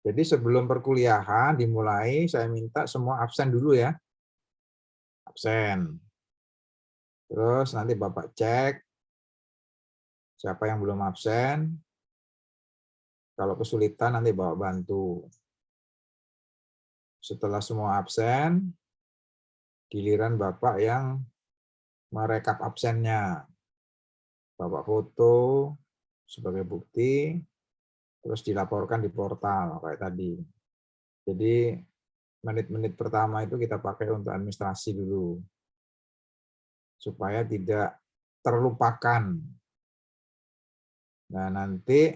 Jadi sebelum perkuliahan dimulai, saya minta semua absen dulu ya. Absen. Terus nanti Bapak cek siapa yang belum absen. Kalau kesulitan nanti bawa bantu. Setelah semua absen, giliran Bapak yang merekap absennya. Bapak foto sebagai bukti, terus dilaporkan di portal kayak tadi. Jadi menit-menit pertama itu kita pakai untuk administrasi dulu, supaya tidak terlupakan. Nah, nanti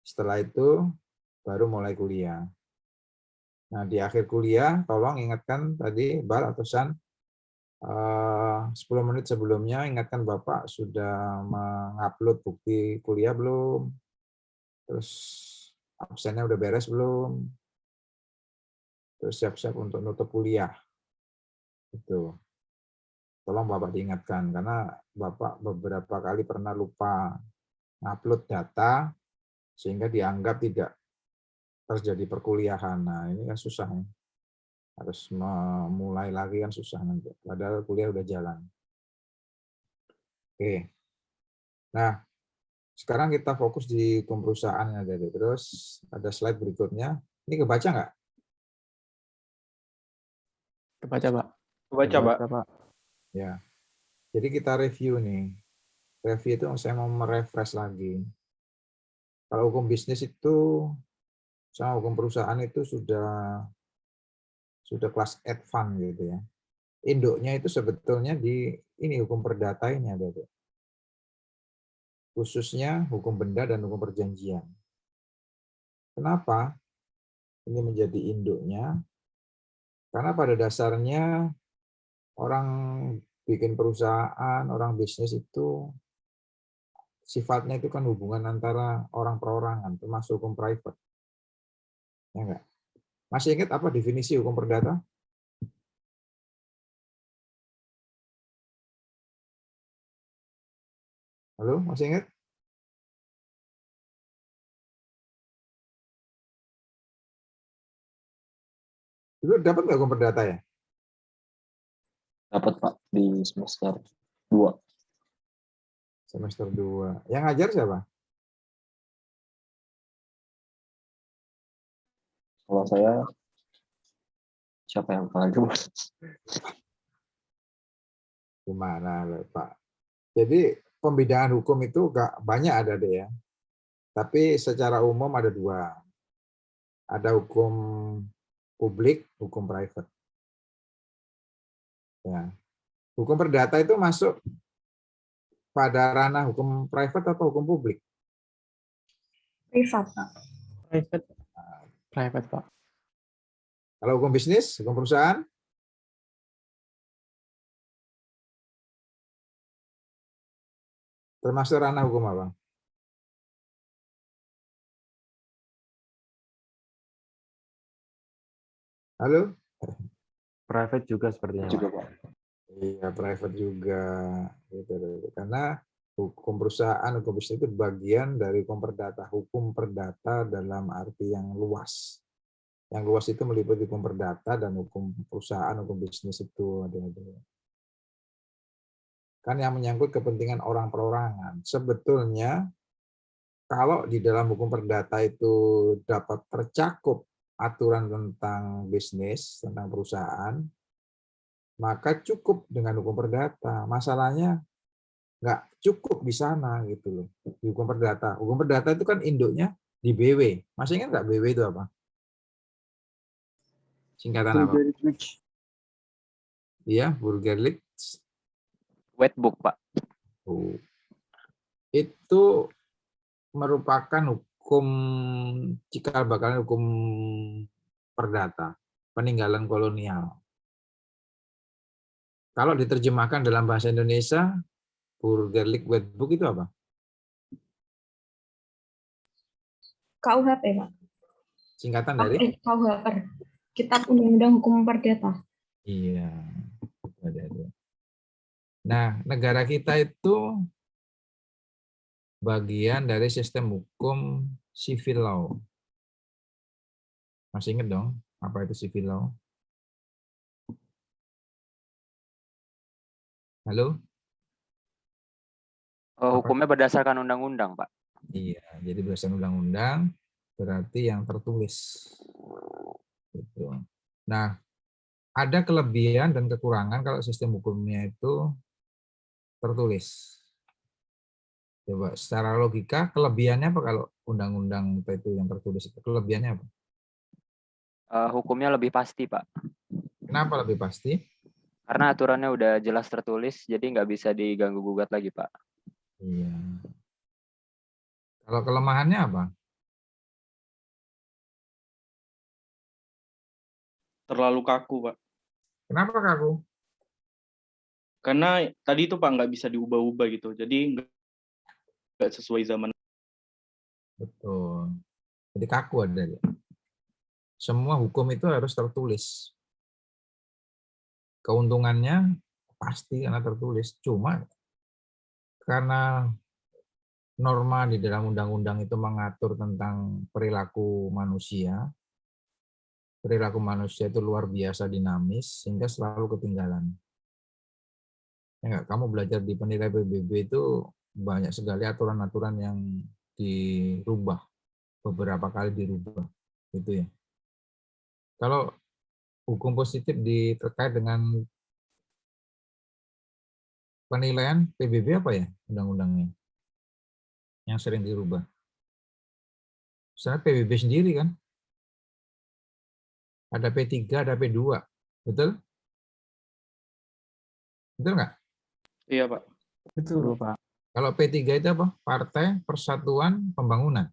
setelah itu baru mulai kuliah. Nah, di akhir kuliah, tolong ingatkan tadi, Bal atau San, 10 menit sebelumnya, ingatkan Bapak sudah mengupload bukti kuliah belum, terus absennya udah beres belum, terus siap-siap untuk nutup kuliah. Itu. Tolong Bapak diingatkan, karena Bapak beberapa kali pernah lupa ngupload data, sehingga dianggap tidak terjadi perkuliahan. Nah, ini kan susah. Harus memulai lagi kan susah nanti. Padahal kuliah udah jalan. Oke. Nah, sekarang kita fokus di hukum perusahaan ya, jadi terus ada slide berikutnya. Ini kebaca nggak? Kebaca, Pak. Baca, Pak. Kebaca, Pak. Ya. Jadi kita review nih. Review itu saya mau merefresh lagi. Kalau hukum bisnis itu sama hukum perusahaan itu sudah kelas advance gitu ya. Induknya itu sebetulnya di ini hukum perdata ini ada tuh. Khususnya hukum benda dan hukum perjanjian. Kenapa ini menjadi induknya? Karena pada dasarnya orang bikin perusahaan, orang bisnis itu sifatnya itu kan hubungan antara orang perorangan, termasuk hukum private. Ya enggak? Masih ingat apa definisi hukum perdata? Halo, masih ingat? Dulu dapat nggak hukum perdata ya? Dapat, Pak, di semester 2. Semester 2. Yang ngajar siapa? Kalau saya, siapa yang pernah Mas? Gimana loh, Pak? Jadi pembedaan hukum itu nggak banyak ada deh ya. Tapi secara umum ada dua. Ada hukum publik, hukum private. Ya. Hukum perdata itu masuk pada ranah hukum private atau hukum publik? Privat, Pak. Private. Private, Pak. Kalau hukum bisnis, hukum perusahaan? Termasuk ranah hukum apa? Halo? Private juga sepertinya, Pak. Juga, Pak. Iya, private juga. Gitu. Karena hukum perusahaan, hukum bisnis itu bagian dari hukum perdata. Hukum perdata dalam arti yang luas. Yang luas itu meliputi hukum perdata dan hukum perusahaan, hukum bisnis itu. Kan yang menyangkut kepentingan orang perorangan. Sebetulnya kalau di dalam hukum perdata itu dapat tercakup aturan tentang bisnis, tentang perusahaan, maka cukup dengan hukum perdata. Masalahnya nggak cukup di sana gitu loh, di hukum perdata. Hukum perdata itu kan induknya di BW. Masih ingat nggak BW itu apa? Singkatan apa? Iya, Burgerlich. Wetbook, Pak. Itu merupakan hukum cikal bakal hukum perdata, peninggalan kolonial. Kalau diterjemahkan dalam bahasa Indonesia, Burgerlich Wetbook itu apa? KUHP, Pak. Singkatan dari? KUHP. Kitab Undang-Undang Hukum Perdata. Iya. Nah, negara kita itu bagian dari sistem hukum civil law. Masih ingat dong apa itu civil law? Halo? Hukumnya berdasarkan undang-undang, Pak. Iya, jadi berdasarkan undang-undang berarti yang tertulis. Gitu. Nah, ada kelebihan dan kekurangan kalau sistem hukumnya itu tertulis. Coba secara logika kelebihannya apa kalau undang-undang itu yang tertulis itu? Kelebihannya apa? Hukumnya lebih pasti, Pak. Kenapa lebih pasti? Karena aturannya udah jelas tertulis, jadi nggak bisa diganggu-gugat lagi, Pak. Iya. Kalau kelemahannya apa? Terlalu kaku, Pak. Kenapa kaku? Karena tadi itu Pak nggak bisa diubah-ubah gitu. Jadi nggak sesuai zaman. Betul. Jadi kaku ada. Semua hukum itu harus tertulis. Keuntungannya pasti karena tertulis. Cuma karena norma di dalam undang-undang itu mengatur tentang perilaku manusia. Perilaku manusia itu luar biasa dinamis sehingga selalu ketinggalan. Ya enggak, kamu belajar di penilai PBB itu banyak sekali aturan-aturan yang dirubah, beberapa kali dirubah, gitu ya. Kalau hukum positif terkait dengan penilaian PBB apa ya undang-undangnya yang sering dirubah? Misalnya PBB sendiri kan, ada P3, ada P2, betul? Betul nggak? Iya, Pak. Betul, Pak. Kalau P3 itu apa? Partai Persatuan Pembangunan.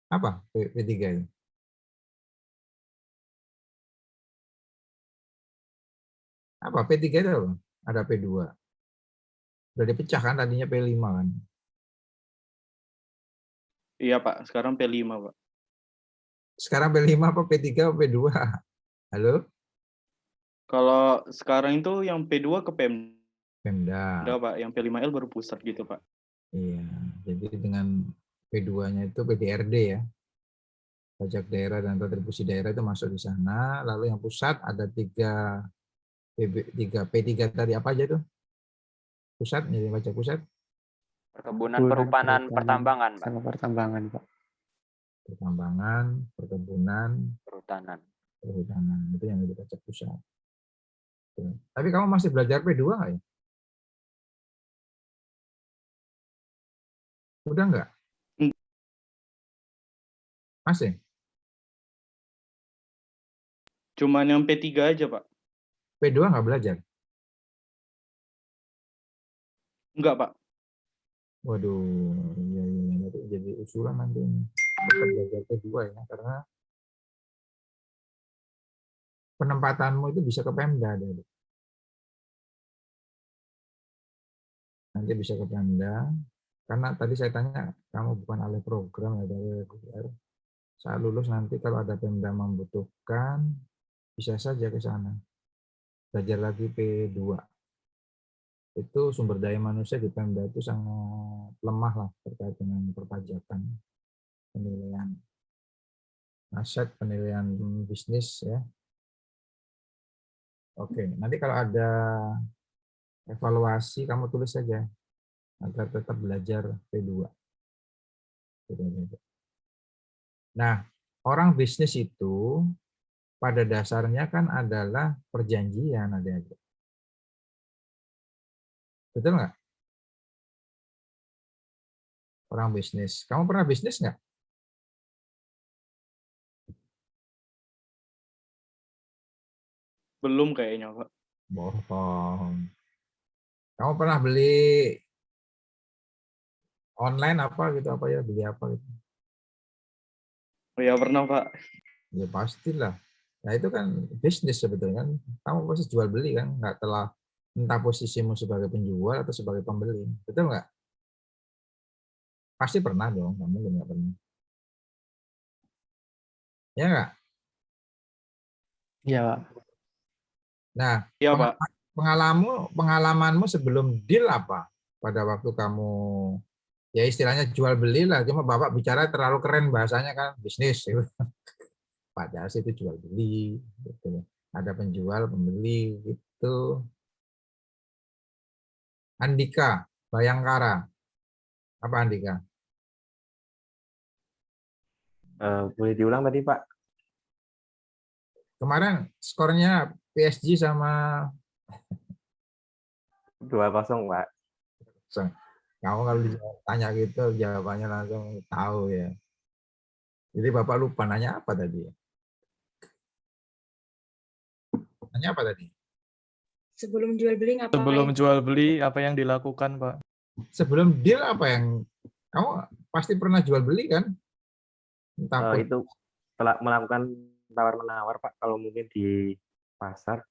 Apa P3 itu? Apa P3 itu apa? Ada P2. Sudah dipecah kan tadinya P5 kan? Iya, Pak. Sekarang P5, Pak. Sekarang P5 apa P3 apa P2? Halo? Kalau sekarang itu yang P2 ke Pemda, Pemda. Pak. Yang P5L baru pusat gitu, Pak. Iya, jadi dengan P2-nya itu PDRD ya. Pajak daerah dan retribusi daerah itu masuk di sana. Lalu yang pusat ada 3 P3 tadi apa aja tuh? Pusat, jadi pajak pusat. Perkebunan, perhutanan, pertambangan, Pak. Sama pertambangan, Pak. Pertambangan, perkebunan, Perhutanan. perhutanan. Itu yang jadi pajak pusat. Tuh. Tapi kamu masih belajar P2 nggak ya? Udah nggak? Masih? Cuman yang P3 aja, Pak. P2 nggak belajar? Enggak, Pak. Waduh, iya, nanti jadi usulan nanti ini. Tetap belajar P2 ya, karena penempatanmu itu bisa ke Pemda. Nanti bisa ke Pemda, karena tadi saya tanya, kamu bukan alih program ya, dari reguler. Saat lulus nanti kalau ada Pemda membutuhkan, bisa saja ke sana. Belajar lagi P2. Itu sumber daya manusia di Pemda itu sangat lemah lah terkait dengan perpajakan, penilaian aset, penilaian bisnis ya. Oke, nanti kalau ada evaluasi kamu tulis saja agar tetap belajar P2. Nah, orang bisnis itu pada dasarnya kan adalah perjanjian, adik-adik. Betul nggak? Orang bisnis. Kamu pernah bisnis nggak? Belum kayaknya, Pak. Bohong. Kamu pernah beli online apa gitu, apa ya, beli apa gitu? Oh ya, pernah, Pak. Ya pastilah. Nah itu kan bisnis sebetulnya kan. Kamu pasti jual beli kan, nggak telah entah posisimu sebagai penjual atau sebagai pembeli. Betul nggak? Pasti pernah dong, kamu nggak pernah. Ya nggak? Iya, Pak. Nah, Iya, Pak. pengalamanmu sebelum deal apa? pada waktu kamu ya istilahnya jual beli lah, cuma Bapak bicara terlalu keren bahasanya kan bisnis. Gitu. Padahal sih itu jual beli, gitu. Ada penjual, pembeli, gitu. Andika, Bayangkara, apa Andika? Boleh diulang tadi, Pak? Kemarin skornya PSG sama 2-0, Pak. kamu kalau ditanya gitu jawabannya langsung tahu ya. Jadi Bapak lupa nanya apa tadi? Nanya apa tadi? Sebelum jual beli ngapain? Sebelum jual beli, apa yang dilakukan, Pak? Sebelum deal apa yang kamu pasti pernah jual beli kan? Entah pun. Itu melakukan tawar-menawar, Pak, kalau mungkin di pasar.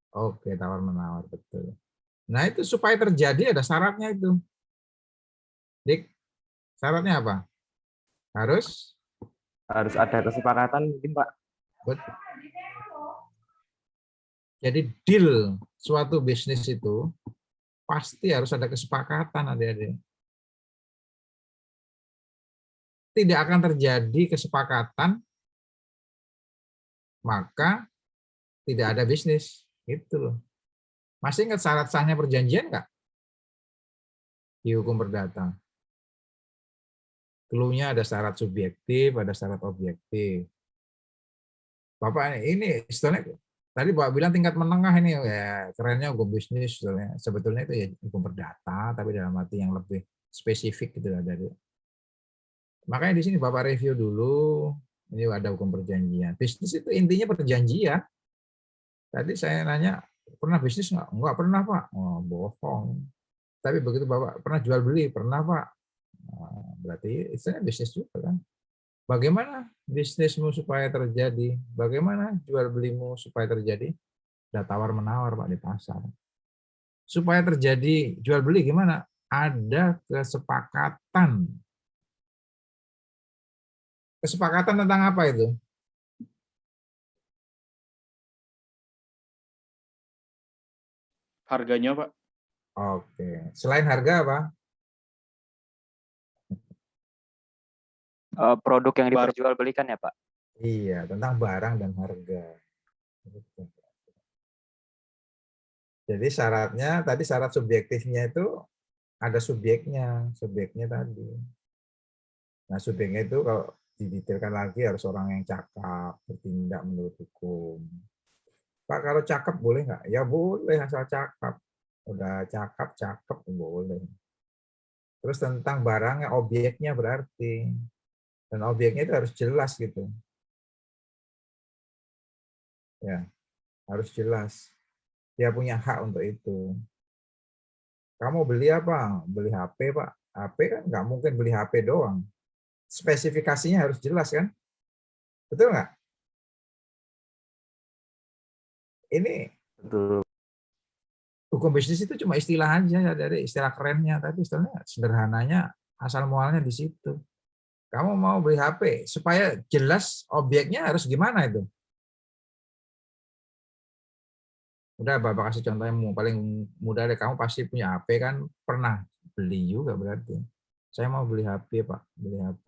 Oke, tawar menawar betul. Nah itu supaya terjadi ada syaratnya itu. Dik, syaratnya apa? Harus Ada kesepakatan mungkin, Pak. jadi deal suatu bisnis itu pasti harus ada kesepakatan adik-adik. Tidak akan terjadi kesepakatan maka tidak ada bisnis. Gitu loh. Masih ingat syarat sahnya perjanjian nggak? Di hukum perdata. Clue-nya ada syarat subjektif, ada syarat objektif. Bapak ini istilahnya tadi Bapak bilang tingkat menengah ini ya kerennya hukum bisnis sebetulnya itu ya hukum perdata tapi dalam arti yang lebih spesifik gitu lah dari. Makanya di sini Bapak review dulu ini ada hukum perjanjian. Bisnis itu intinya perjanjian. Tadi saya nanya pernah bisnis nggak? Enggak pernah Pak. Oh, bohong. Tapi begitu Bapak pernah jual beli pernah Pak. Nah, berarti istilahnya bisnis juga kan. Bagaimana bisnismu supaya terjadi? Bagaimana jual belimu supaya terjadi? Ada tawar-menawar Pak di pasar. Supaya terjadi jual beli gimana? Ada kesepakatan. Kesepakatan tentang apa itu? Harganya, Pak. Oke. Selain harga apa? Produk yang diperjualbelikan ya, Pak? Iya, tentang barang dan harga. Jadi syaratnya, tadi syarat subjektifnya itu ada subjeknya tadi. Nah subjeknya itu kalau didetailkan lagi harus orang yang cakap, bertindak menurut hukum. Pak kalau cakep boleh nggak? Ya boleh asal cakep. Udah cakep boleh. Terus tentang barangnya, objeknya berarti. Dan objeknya itu harus jelas gitu. Ya, harus jelas. Dia punya hak untuk itu. Kamu beli apa? Beli HP, Pak. HP kan nggak mungkin beli HP doang. Spesifikasinya harus jelas kan? Betul nggak? Ini Betul. hukum bisnis itu cuma istilah aja ya, dari istilah kerennya, tapi istilahnya sederhananya asal mualnya di situ. Kamu mau beli HP supaya jelas objeknya harus gimana itu? Udah Bapak kasih contoh yang paling mudah deh, kamu pasti punya HP kan, pernah beli juga berarti. Saya mau beli HP Pak, beli HP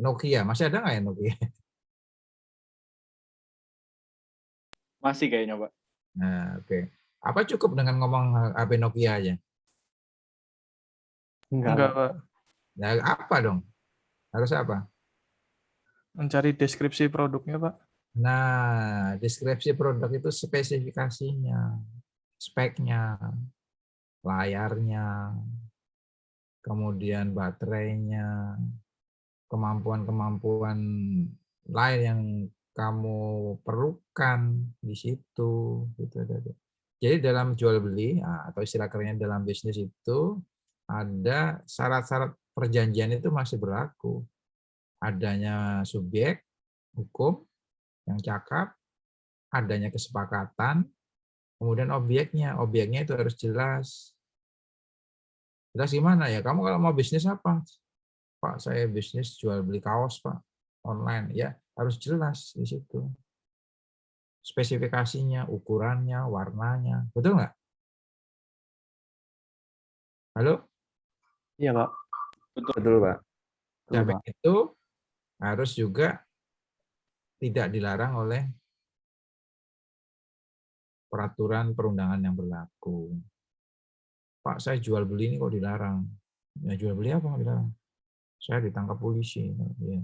Nokia, masih ada nggak ya Nokia? Masih kayaknya, Pak. Nah, oke. Apa cukup dengan ngomong HP Nokia aja? Enggak, Pak. Nah, apa dong? Harus apa? Mencari deskripsi produknya, Pak. Nah, deskripsi produk itu spesifikasinya, speknya, layarnya, kemudian baterainya, kemampuan-kemampuan lain yang kamu perlukan di situ. Gitu. Jadi dalam jual beli atau istilah kerennya dalam bisnis itu ada syarat-syarat perjanjian itu masih berlaku. Adanya subjek hukum yang cakap, adanya kesepakatan, kemudian objeknya itu harus jelas. Jelas gimana ya? Kamu kalau mau bisnis apa? Pak, saya bisnis jual beli kaos, Pak, online. Ya, harus jelas di situ. Spesifikasinya, ukurannya, warnanya. Betul nggak? Halo? Iya, Pak. Betul, Pak. Samping itu harus juga tidak dilarang oleh peraturan perundangan yang berlaku. Pak, saya jual beli ini kok dilarang. Ya jual beli apa nggak dilarang? Saya ditangkap polisi. Ya.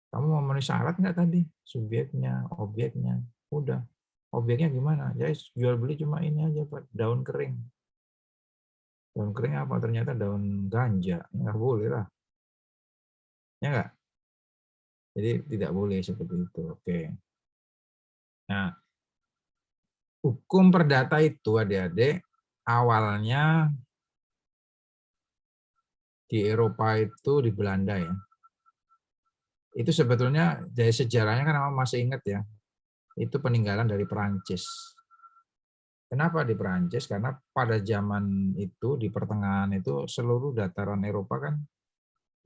Kamu mau memenuhi syarat nggak tadi? Subjeknya, objeknya. Udah. Objeknya gimana? Ya jual beli cuma ini aja, Pak. Daun kering. Daun kering apa? Ternyata daun ganja. Nggak boleh lah. Ya nggak? Jadi tidak boleh seperti itu. Oke. Nah, hukum perdata itu adik-adik awalnya di Eropa itu di Belanda ya. Itu sebetulnya dari sejarahnya kan masih ingat ya. Itu peninggalan dari Perancis. Kenapa di Perancis? Karena pada zaman itu di pertengahan itu seluruh dataran Eropa kan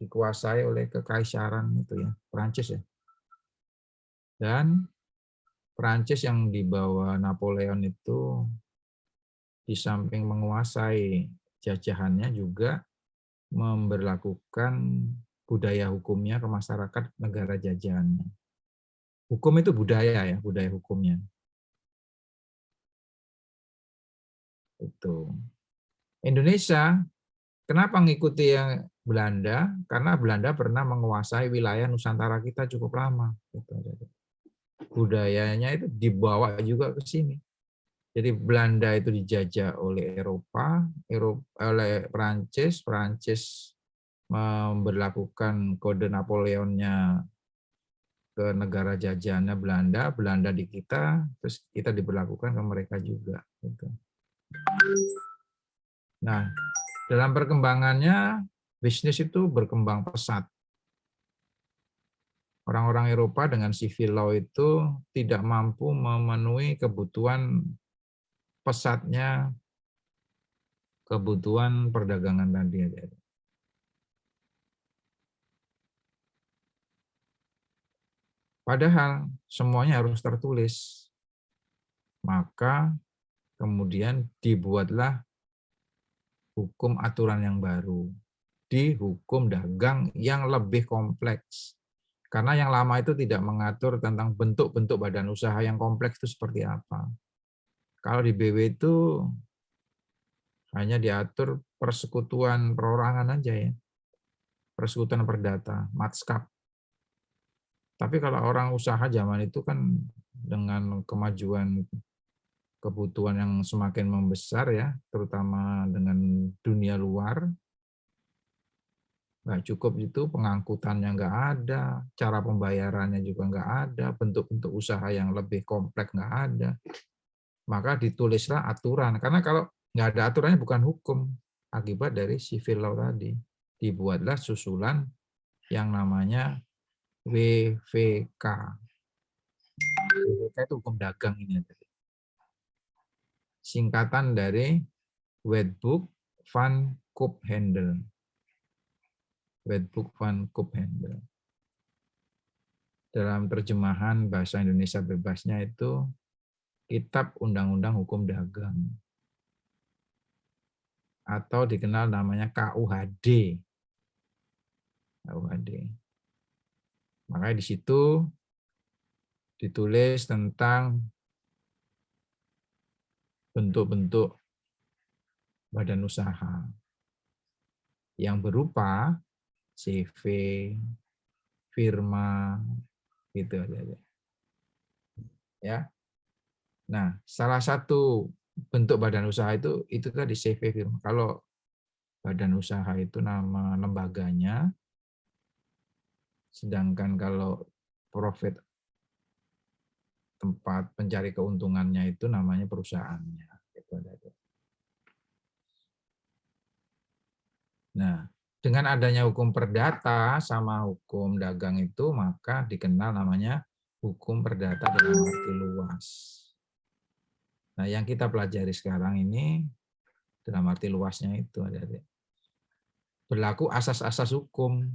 dikuasai oleh kekaisaran itu ya, Perancis ya. Dan Perancis yang dibawa Napoleon itu di samping menguasai jajahannya juga memberlakukan budaya hukumnya ke masyarakat negara jajahannya. Hukum itu budaya ya, budaya hukumnya. Itu. Indonesia, kenapa mengikuti yang Belanda? Karena Belanda pernah menguasai wilayah Nusantara kita cukup lama. Budayanya itu dibawa juga ke sini. Jadi Belanda itu dijajah oleh Eropa oleh Perancis, Perancis memberlakukan kode Napoleonnya ke negara jajahannya Belanda, Belanda di kita, terus kita diberlakukan ke mereka juga. Gitu. Nah, dalam perkembangannya bisnis itu berkembang pesat. Orang-orang Eropa dengan civil law itu tidak mampu memenuhi kebutuhan pesatnya kebutuhan perdagangan tadi. Padahal semuanya harus tertulis. Maka kemudian dibuatlah hukum aturan yang baru di hukum dagang yang lebih kompleks. Karena yang lama itu tidak mengatur tentang bentuk-bentuk badan usaha yang kompleks itu seperti apa. Kalau di BW itu hanya diatur persekutuan perorangan aja ya. Persekutuan perdata, matskap. Tapi kalau orang usaha zaman itu kan dengan kemajuan kebutuhan yang semakin membesar ya, terutama dengan dunia luar, nggak cukup itu pengangkutannya nggak ada, cara pembayarannya juga nggak ada, bentuk-bentuk usaha yang lebih kompleks nggak ada. Maka ditulislah aturan, karena kalau nggak ada aturannya bukan hukum, akibat dari civil law tadi. Dibuatlah susulan yang namanya WVK. WVK itu hukum dagang ini. Singkatan dari Wetboek van Koophandel. Wetboek van Koophandel. Dalam terjemahan bahasa Indonesia bebasnya itu Kitab Undang-Undang Hukum Dagang. Atau dikenal namanya KUHD. KUHD. Makanya di situ ditulis tentang bentuk-bentuk badan usaha yang berupa CV, firma, gitu aja. Ya. Nah, salah satu bentuk badan usaha itu tadi CV firma. Kalau badan usaha itu nama lembaganya, sedangkan kalau profit tempat pencari keuntungannya itu namanya perusahaannya. Nah, dengan adanya hukum perdata sama hukum dagang itu, maka dikenal namanya hukum perdata dalam arti luas. Nah, yang kita pelajari sekarang ini dalam arti luasnya itu berlaku asas-asas hukum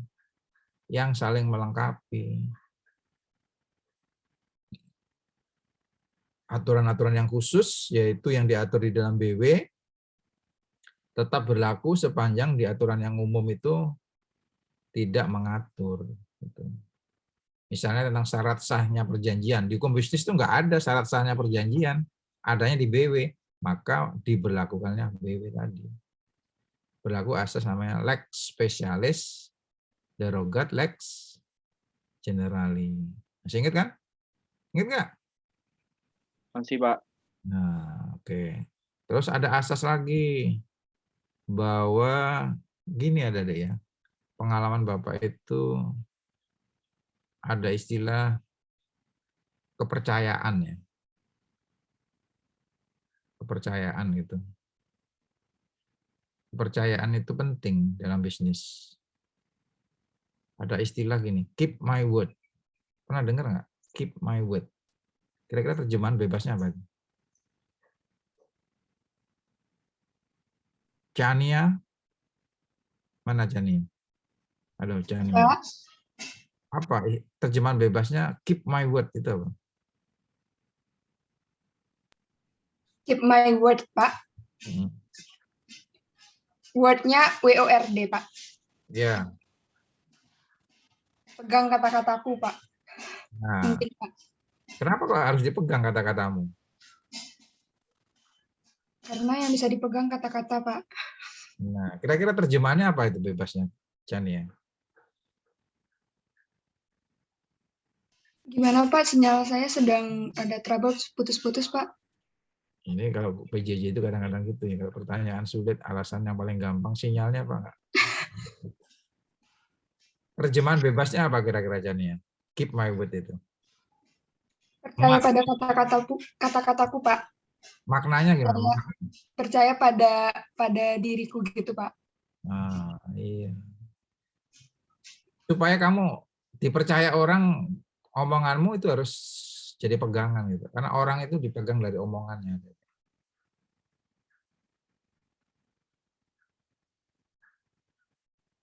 yang saling melengkapi. Aturan-aturan yang khusus, yaitu yang diatur di dalam BW, tetap berlaku sepanjang di aturan yang umum itu tidak mengatur. Gitu. Misalnya tentang syarat sahnya perjanjian. Di hukum bisnis itu nggak ada syarat sahnya perjanjian. Adanya di BW. Maka diberlakukannya BW tadi. Berlaku asas namanya lex specialis, derogat lex generali. Masih ingat kan? Ingat nggak? Masih, Pak. Nah, oke. Terus ada asas lagi. Bahwa gini ada deh ya. Pengalaman Bapak itu ada istilah kepercayaan ya. Kepercayaan gitu. Kepercayaan itu penting dalam bisnis. Ada istilah gini, keep my word. Pernah dengar nggak? Keep my word. Kira-kira terjemahan bebasnya apa? Chania? Mana Chania? Halo Chania. Pak, Apa terjemahan bebasnya keep my word itu apa? keep my word, Pak. Hmm. Word-nya WORD, Pak. Ya. Pegang kata-kataku, Pak. Nah, Mungkin, Pak. kenapa kok harus dipegang kata-katamu? Karena yang bisa dipegang kata-kata, Pak. Nah, kira-kira terjemahannya apa itu bebasnya, Chania? Gimana, Pak? Sinyal saya sedang ada trouble putus-putus, Pak. Ini kalau PJJ itu kadang-kadang gitu ya. Kalau pertanyaan sulit, alasan yang paling gampang, sinyalnya apa enggak? Terjemahan bebasnya apa kira-kira Chania? Keep my word itu. Percaya pada kata-kataku, Pak. Maknanya gimana? Percaya pada diriku gitu, Pak. Nah, iya. Supaya kamu dipercaya orang, omonganmu itu harus jadi pegangan gitu. Karena orang itu dipegang dari omongannya.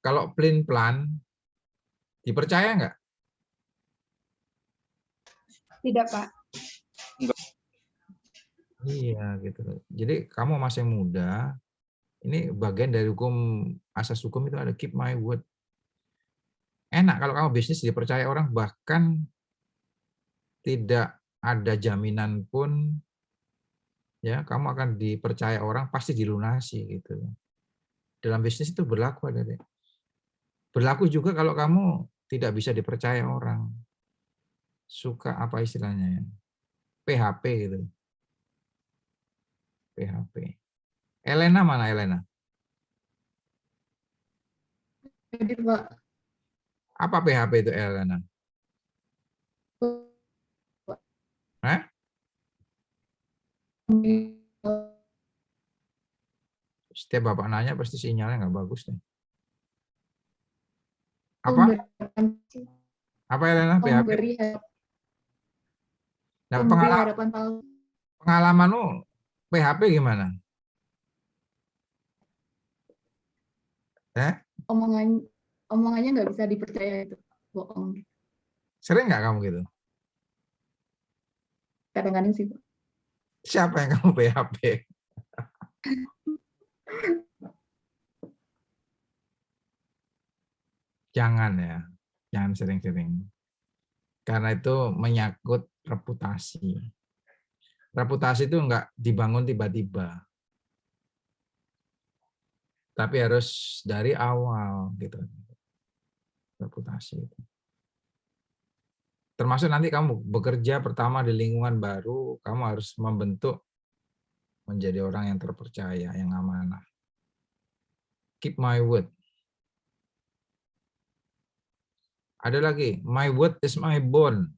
Kalau plan dipercaya nggak? Tidak, Pak. Iya gitu. Jadi kamu masih muda. Ini bagian dari hukum, asas hukum itu ada keep my word. Enak kalau kamu bisnis dipercaya orang, bahkan tidak ada jaminan pun ya kamu akan dipercaya orang pasti dilunasi gitu. Dalam bisnis itu berlaku ada deh. Berlaku juga kalau kamu tidak bisa dipercaya orang. Suka apa istilahnya ya? PHP gitu. PHP. Elena mana Elena? Jadi Pak, Apa PHP itu Elena? Hah? Setiap Bapak nanya pasti sinyalnya nggak bagus nih. Apa? Apa Elena PHP? Memberi Nah, harapan palsu. pengalamanmu PHP gimana? Omongannya nggak bisa dipercaya, itu bohong. Sering nggak kamu gitu? Kadang-kadang sih Pak. Siapa yang kamu PHP? Jangan ya, jangan sering-sering. Karena itu menyangkut reputasi. Reputasi itu nggak dibangun tiba-tiba. Tapi harus dari awal gitu. Reputasi itu. Termasuk nanti kamu bekerja pertama di lingkungan baru, kamu harus membentuk menjadi orang yang terpercaya, yang amanah. Keep my word. Ada lagi, my word is my bond.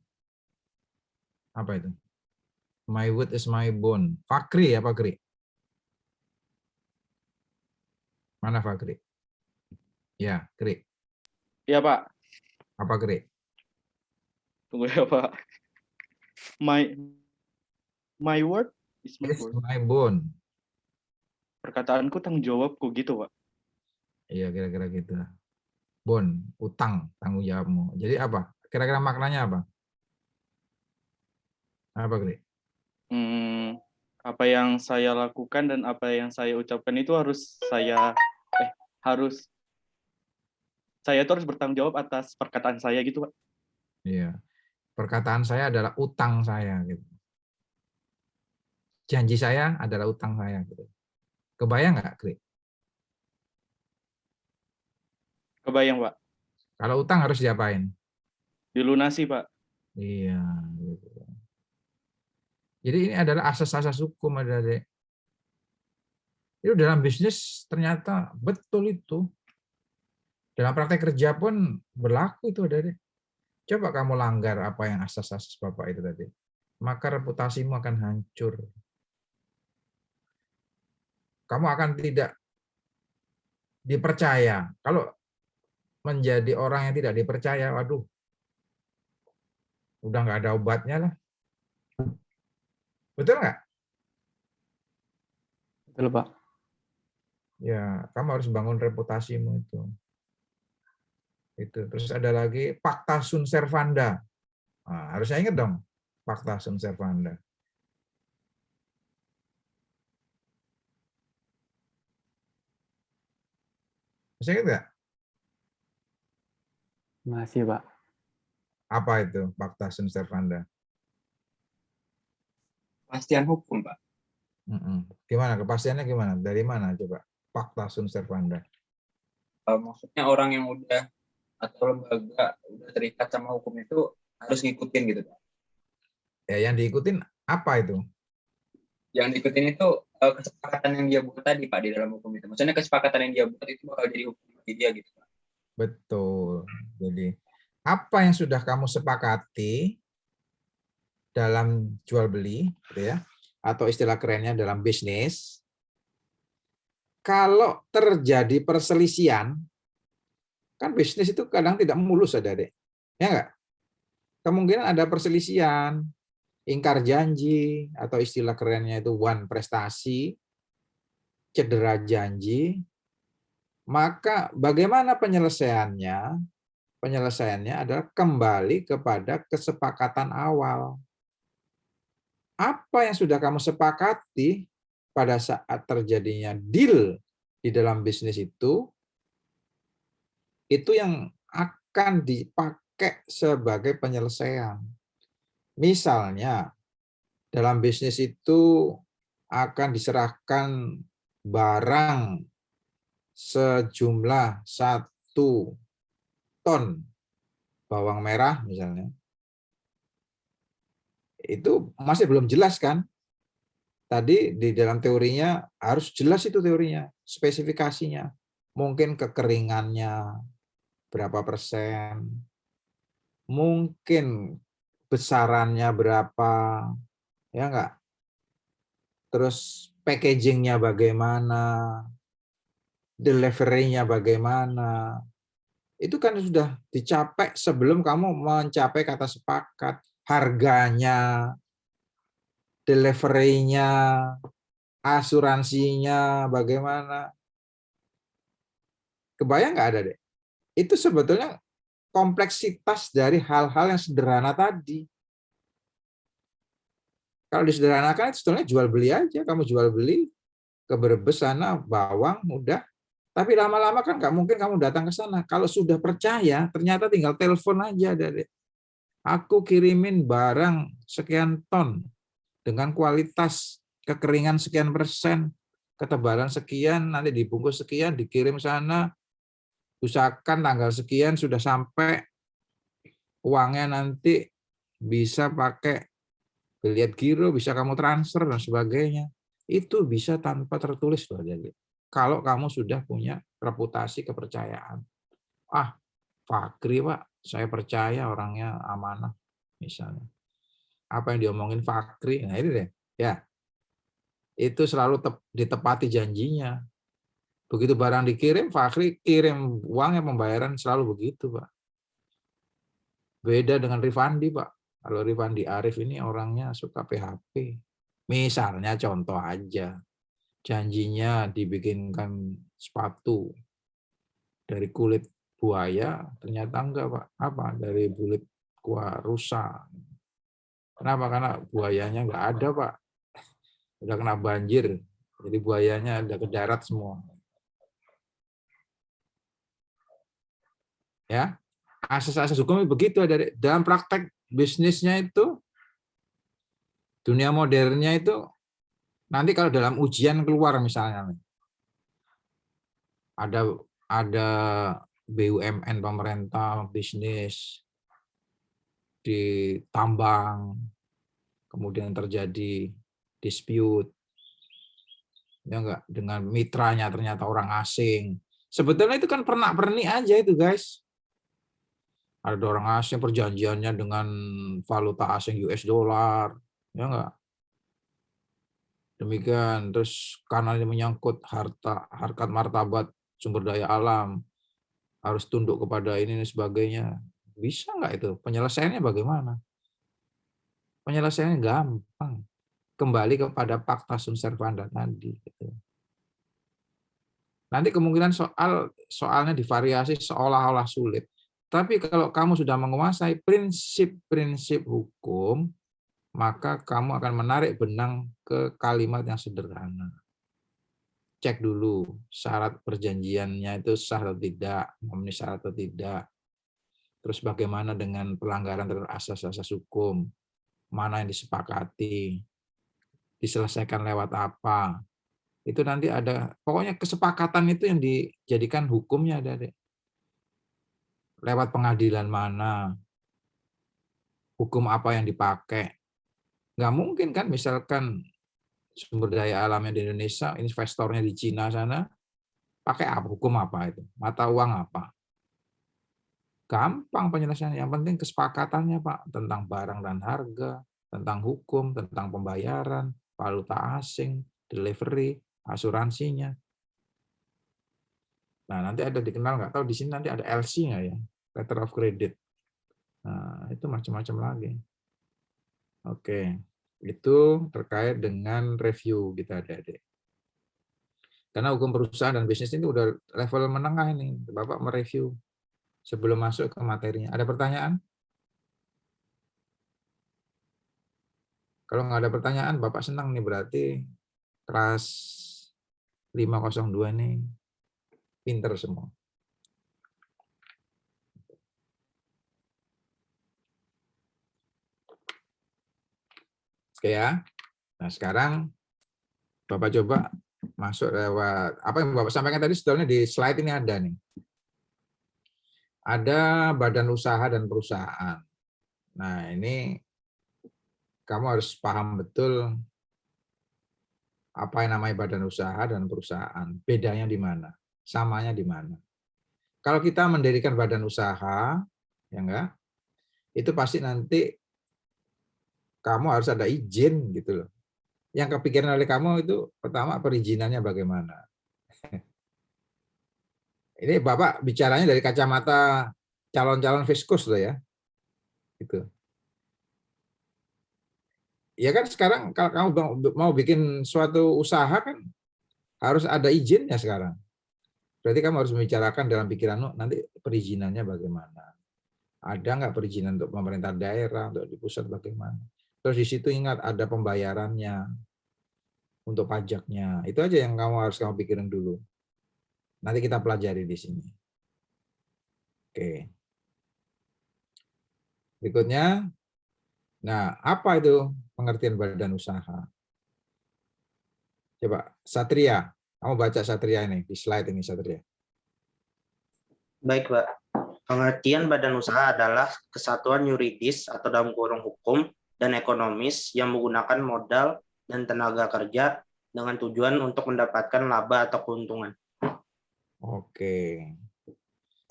Apa itu? My word is my bond. Fakri ya Fakri? Mana Fakri? Ya, Kri. Iya, Pak. Apa Kri? Tunggu ya, Pak. My word is my It's word. my bond. Perkataanku tanggung jawabku gitu, Pak. Iya, kira-kira gitu. Bond, utang, tanggung jawabmu. Jadi apa? Kira-kira maknanya apa? Apa, Kri? apa yang saya lakukan dan apa yang saya ucapkan itu harus saya itu harus bertanggung jawab atas perkataan saya gitu, Pak. Iya. Perkataan saya adalah utang saya gitu. Janji saya adalah utang saya gitu. Kebayang nggak, Kri? Kebayang, Pak. Kalau utang harus diapain? Dilunasi, Pak. Iya, gitu. Jadi ini adalah asas-asas hukum, Adik-adik. Itu dalam bisnis ternyata betul itu. Dalam praktek kerja pun berlaku itu, Adik-adik. Coba kamu langgar apa yang asas-asas Bapak itu tadi, maka reputasimu akan hancur. Kamu akan tidak dipercaya. Kalau menjadi orang yang tidak dipercaya, waduh, udah nggak ada obatnya lah. Betul nggak? Betul, Pak. Ya, kamu harus bangun reputasimu itu. Itu. Terus ada lagi Pacta Sunt Servanda. Nah, harusnya ingat dong, Pacta Sunt Servanda. Masih ingat nggak? Masih, Pak. Apa itu Pacta Sunt Servanda? Kepastian hukum, Pak. Gimana kepastiannya gimana? Dari mana coba? Pacta Sunt Servanda. Maksudnya orang yang udah atau lembaga udah terikat sama hukum itu harus ngikutin gitu, Pak. Ya, yang diikutin apa itu? Yang diikutin itu kesepakatan yang dia buat tadi, Pak, di dalam hukum itu. Maksudnya kesepakatan yang dia buat itu bakal jadi hukum bagi dia gitu, Pak. Betul. Jadi apa yang sudah kamu sepakati dalam jual beli, gitu ya, atau istilah kerennya dalam bisnis, kalau terjadi perselisihan, kan bisnis itu kadang tidak mulus, Adik-adik. Ya enggak? Kemungkinan ada perselisihan, ingkar janji, atau istilah kerennya itu one prestasi, cedera janji, maka bagaimana penyelesaiannya? Penyelesaiannya adalah kembali kepada kesepakatan awal. Apa yang sudah kamu sepakati pada saat terjadinya deal di dalam bisnis itu yang akan dipakai sebagai penyelesaian. Misalnya, dalam bisnis itu akan diserahkan barang sejumlah 1 ton bawang merah misalnya. Itu masih belum jelas kan? Tadi di dalam teorinya harus jelas itu teorinya, spesifikasinya. Mungkin kekeringannya berapa persen, mungkin besarannya berapa, ya enggak? Terus packagingnya bagaimana, delivery-nya bagaimana. Itu kan sudah dicapai sebelum kamu mencapai kata sepakat. Harganya, delivery-nya, asuransinya bagaimana. Kebayang nggak ada, Dek? Itu sebetulnya kompleksitas dari hal-hal yang sederhana tadi. Kalau disederhanakan itu sebetulnya jual beli aja. Kamu jual beli ke Brebes sana, bawang, udah. Tapi lama-lama kan nggak mungkin kamu datang ke sana. Kalau sudah percaya, ternyata tinggal telepon aja, Dek. Aku kirimin barang sekian ton dengan kualitas kekeringan sekian persen, ketebalan sekian, nanti dibungkus sekian, dikirim sana, usahakan tanggal sekian sudah sampai, uangnya nanti bisa pakai lihat giro, bisa kamu transfer dan sebagainya. Itu bisa tanpa tertulis loh. Jadi kalau kamu sudah punya reputasi kepercayaan. Ah, Fakri, Pak, saya percaya orangnya amanah misalnya. Apa yang diomongin Fakri, nah ini deh. Ya. Itu selalu ditepati janjinya. Begitu barang dikirim, Fakri kirim uangnya, pembayaran selalu begitu, Pak. Beda dengan Rifandi, Pak. Kalau Rifandi Arif ini orangnya suka PHP. Misalnya contoh aja, janjinya dibikinkan sepatu dari kulit buaya, ternyata enggak, Pak. Apa? Dari kulit rusa. Kenapa? Karena buayanya enggak ada, Pak. udah kena banjir, jadi buayanya udah ke darat semua. Ya, asas-asas hukum begitu ada dalam praktek bisnisnya itu, dunia modernnya itu nanti kalau dalam ujian keluar misalnya ada BUMN pemerintah bisnis di tambang, kemudian terjadi dispute ya enggak dengan mitranya ternyata orang asing. Sebetulnya itu kan pernak-pernik aja itu, guys. Ada orang asing perjanjiannya dengan valuta asing US dollar, ya enggak? Demikian, terus karena ini menyangkut harkat martabat sumber daya alam, harus tunduk kepada ini dan sebagainya. Bisa enggak itu? Penyelesaiannya bagaimana? Penyelesaiannya gampang. Kembali kepada fakta sunt servanda tadi. Gitu. Nanti kemungkinan soalnya divariasi seolah-olah sulit. Tapi kalau kamu sudah menguasai prinsip-prinsip hukum, maka kamu akan menarik benang ke kalimat yang sederhana. Cek dulu syarat perjanjiannya itu sah atau tidak, memenuhi syarat atau tidak. Terus bagaimana dengan pelanggaran terhadap asas-asas hukum, mana yang disepakati, diselesaikan lewat apa. Itu nanti ada, pokoknya kesepakatan itu yang dijadikan hukumnya ada. Lewat pengadilan mana, hukum apa yang dipakai. Nggak mungkin kan misalkan sumber daya alamnya di Indonesia, investornya di Cina sana, pakai apa, hukum apa itu, mata uang apa. Gampang penyelesaiannya, yang penting kesepakatannya Pak, tentang barang dan harga, tentang hukum, tentang pembayaran, valuta asing, delivery, asuransinya. Nah, nanti ada dikenal nggak tahu di sini nanti ada LC nggak ya, letter of credit. Nah, itu macam-macam lagi. Oke, itu terkait dengan review kita adik-adik. Karena hukum perusahaan dan bisnis ini udah level menengah ini, Bapak mereview sebelum masuk ke materinya. Ada pertanyaan? Kalau nggak ada pertanyaan, Bapak senang nih berarti kelas 502 nih pinter semua. Oke ya. Nah sekarang Bapak coba masuk lewat apa yang Bapak sampaikan tadi sebetulnya di slide ini ada nih. Ada badan usaha dan perusahaan. Nah ini kamu harus paham betul apa yang namanya badan usaha dan perusahaan. Bedanya di mana? Samanya di mana? Kalau kita mendirikan badan usaha, ya enggak, itu pasti nanti kamu harus ada izin gitu loh. Yang kepikiran oleh kamu itu pertama perizinannya bagaimana. Ini Bapak bicaranya dari kacamata calon-calon fiskus loh ya. Gitu. Ya kan sekarang kalau kamu mau bikin suatu usaha kan harus ada izinnya sekarang. Berarti kamu harus membicarakan dalam pikiranmu nanti perizinannya bagaimana. Ada nggak perizinan untuk pemerintah daerah, untuk di pusat bagaimana. Terus di situ ingat ada pembayarannya untuk pajaknya. Itu aja yang harus kamu pikirin dulu. Nanti kita pelajari di sini. Oke. Berikutnya, nah apa itu pengertian badan usaha? Coba, Satria. Kamu baca Satria ini, di slide ini Satria. Baik, Pak. Pengertian badan usaha adalah kesatuan yuridis atau dalam kurung hukum dan ekonomis yang menggunakan modal dan tenaga kerja dengan tujuan untuk mendapatkan laba atau keuntungan. Oke.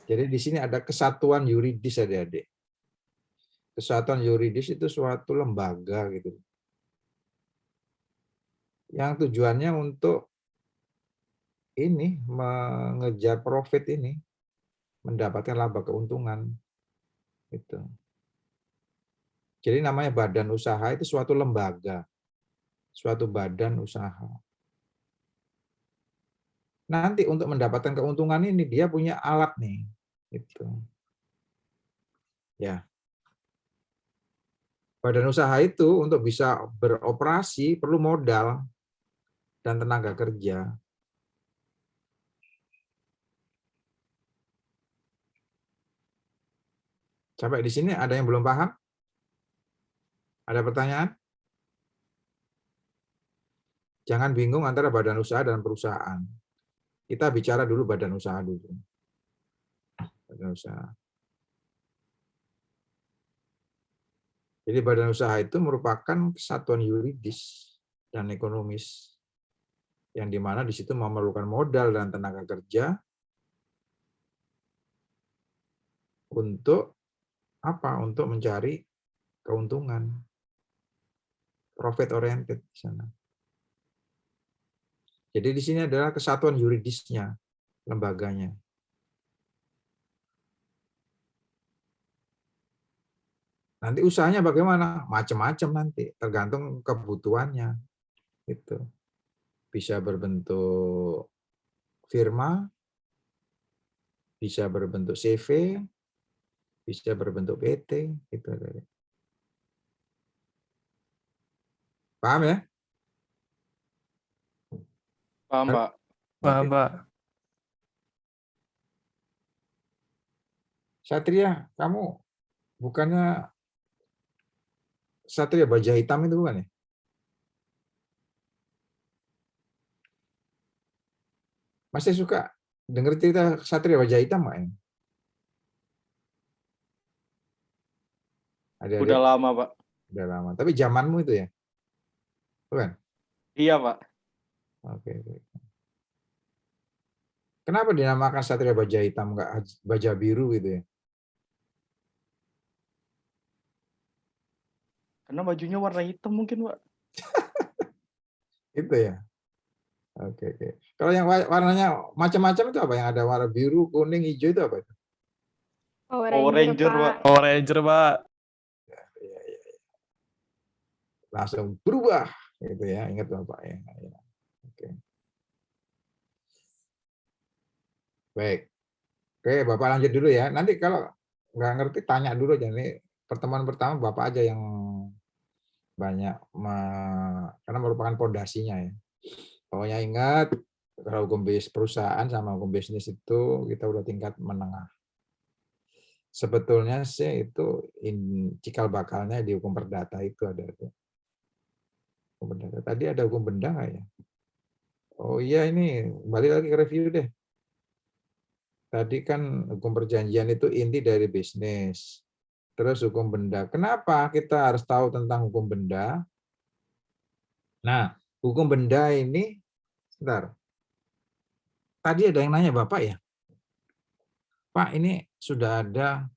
Jadi di sini ada kesatuan yuridis adik-adik. Kesatuan yuridis itu suatu lembaga gitu. Yang tujuannya untuk ini mengejar profit ini, mendapatkan laba keuntungan. Gitu. Jadi namanya badan usaha itu suatu lembaga, suatu badan usaha. Nanti untuk mendapatkan keuntungan ini dia punya alat nih, gitu. Ya. Badan usaha itu untuk bisa beroperasi perlu modal. dan tenaga kerja. Sampai di sini ada yang belum paham? Ada pertanyaan? Jangan bingung antara badan usaha dan perusahaan. Kita bicara dulu badan usaha dulu. Badan usaha. Jadi badan usaha itu merupakan kesatuan yuridis dan ekonomis yang dimana di situ memerlukan modal dan tenaga kerja untuk apa? Untuk mencari keuntungan, profit oriented di sana. Jadi di sini adalah kesatuan yuridisnya, lembaganya. Nanti usahanya bagaimana? Macam-macam nanti, tergantung kebutuhannya. Itu bisa berbentuk firma, bisa berbentuk CV, bisa berbentuk PT. Itu. Paham ya? Paham, Pak. Paham, Pak. Satria, kamu bukannya Satria Baja Hitam itu bukan ya? Masih suka dengar cerita Satria Baja Hitam nggak? Ada Udah lama, Pak. Udah lama. Tapi zamanmu itu ya? Bukan? Iya, Pak. Oke. Kenapa dinamakan Satria Baja Hitam, nggak Baja Biru gitu ya? Karena bajunya warna hitam mungkin, Pak. Itu ya? Oke. Kalau yang warnanya macam-macam itu apa? Yang ada warna biru, kuning, hijau itu apa? Power Ranger, Pak. Power Ranger, Pak. Iya. Langsung berubah gitu ya, ingat Bapak ya. Oke. Baik. Oke, Bapak lanjut dulu ya. Nanti kalau nggak ngerti tanya dulu aja nih. Pertemuan pertama Bapak aja yang banyak karena merupakan pondasinya ya. Pokoknya ingat kalau hukum bisnis perusahaan sama hukum bisnis itu kita udah tingkat menengah. Sebetulnya sih itu cikal bakalnya di hukum perdata itu ada itu. Hukum perdata. Tadi ada hukum benda nggak ya? Oh iya, ini balik lagi ke review deh. Tadi kan hukum perjanjian itu inti dari bisnis. Terus hukum benda. Kenapa kita harus tahu tentang hukum benda? Nah, hukum benda ini, sebentar. Tadi ada yang nanya Bapak ya? Pak, ini sudah ada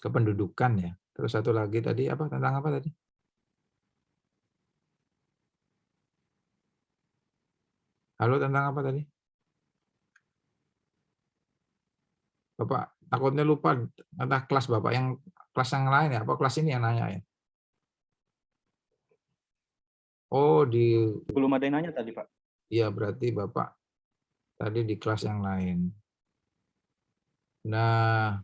kependudukan ya. Terus satu lagi tadi apa? Tentang apa tadi? Halo, tentang apa tadi? Bapak takutnya lupa entah kelas Bapak yang kelas yang lain ya, apa kelas ini yang nanya ya? Oh, Belum ada yang nanya tadi, Pak. iya, berarti Bapak tadi di kelas yang lain. Nah,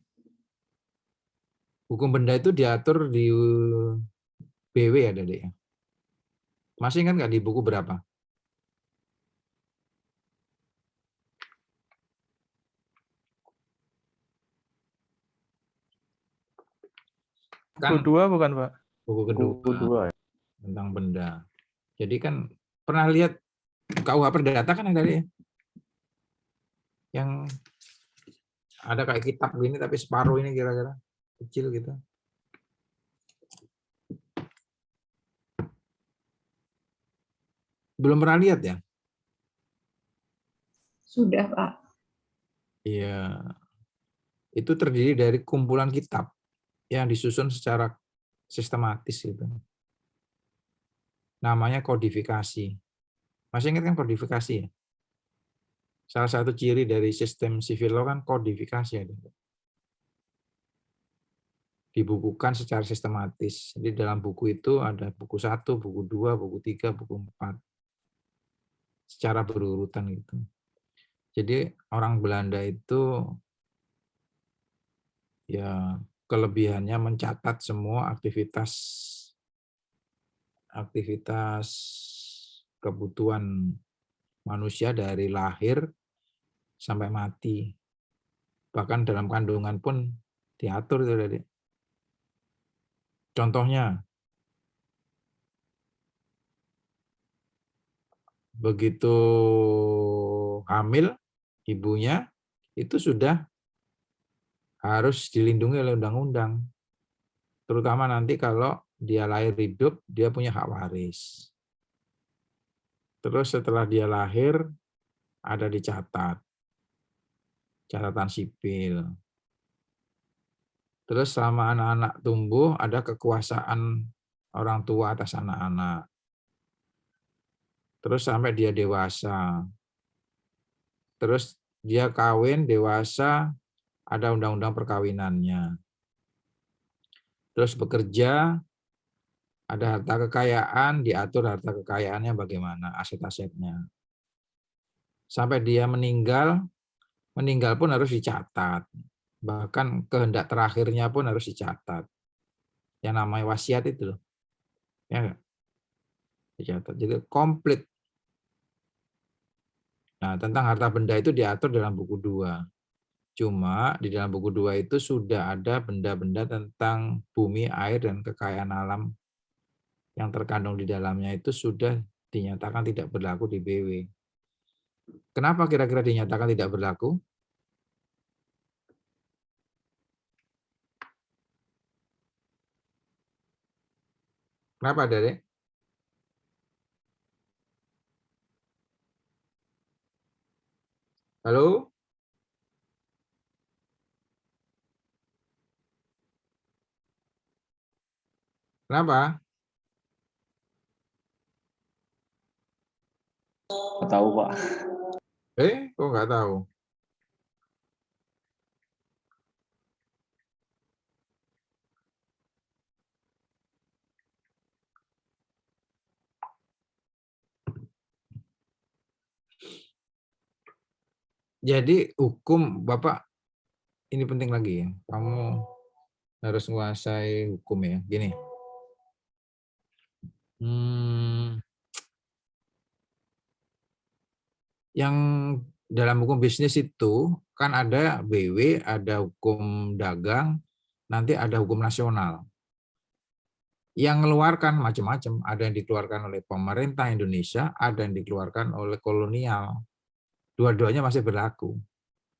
hukum benda itu diatur di BW ada deh. Masih ingat nggak di buku berapa? Buku 2 bukan, Pak? Buku kedua ya. tentang benda. Jadi kan pernah lihat KUH Perdata kan ada ya? Yang ada kayak kitab gini tapi separuh ini kira-kira kecil gitu. Belum pernah lihat ya? Sudah, Pak. Iya. Itu terdiri dari kumpulan kitab yang disusun secara sistematis gitu. Namanya kodifikasi. Masih ingat kan kodifikasi ya? Salah satu ciri dari sistem civil law kan kodifikasi ada. Dibukukan secara sistematis. Jadi dalam buku itu ada buku 1, buku 2, buku 3, buku 4. Secara berurutan gitu. Jadi orang Belanda itu ya kelebihannya mencatat semua aktivitas aktivitas kebutuhan manusia dari lahir sampai mati. Bahkan dalam kandungan pun diatur itu tadi. Contohnya, begitu hamil ibunya itu sudah harus dilindungi oleh undang-undang. Terutama nanti kalau dia lahir hidup, dia punya hak waris. Terus setelah dia lahir, ada dicatat. Catatan sipil. Terus selama anak-anak tumbuh, ada kekuasaan orang tua atas anak-anak. Terus sampai dia dewasa. Terus dia kawin, dewasa, ada undang-undang perkawinannya. Terus bekerja, ada harta kekayaan, diatur harta kekayaannya bagaimana, aset-asetnya. Sampai dia meninggal pun harus dicatat. Bahkan kehendak terakhirnya pun harus dicatat. Yang namanya wasiat itu loh. Ya enggak? Dicatat. Jadi komplit. Nah, tentang harta benda itu diatur dalam buku 2. Cuma di dalam buku 2 itu sudah ada benda-benda tentang bumi, air, dan kekayaan alam yang terkandung di dalamnya itu sudah dinyatakan tidak berlaku di BW. Kenapa kira-kira dinyatakan tidak berlaku? Kenapa, Dede? Halo? Kenapa? Nggak tahu, Pak. Kok nggak tahu? Jadi hukum, Bapak, ini penting lagi ya. Kamu harus menguasai hukum ya. Gini. Yang dalam hukum bisnis itu kan ada BW, ada hukum dagang, nanti ada hukum nasional. Yang mengeluarkan macam-macam, ada yang dikeluarkan oleh pemerintah Indonesia, ada yang dikeluarkan oleh kolonial. Dua-duanya masih berlaku.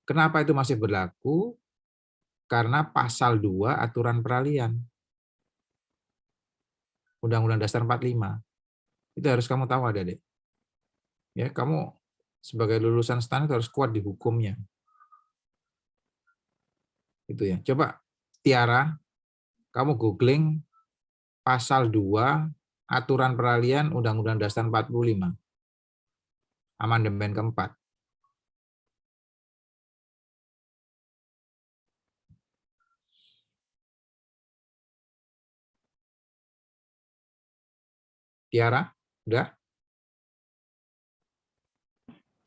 Kenapa itu masih berlaku? Karena pasal 2 aturan peralihan. Undang-Undang Dasar 45. Itu harus kamu tahu, Adik. Ya, kamu sebagai lulusan STAN itu harus kuat di hukumnya. Itu ya. Coba Tiara, kamu googling pasal 2 aturan peralihan Undang-Undang Dasar 45. Amandemen keempat. Tiara, udah?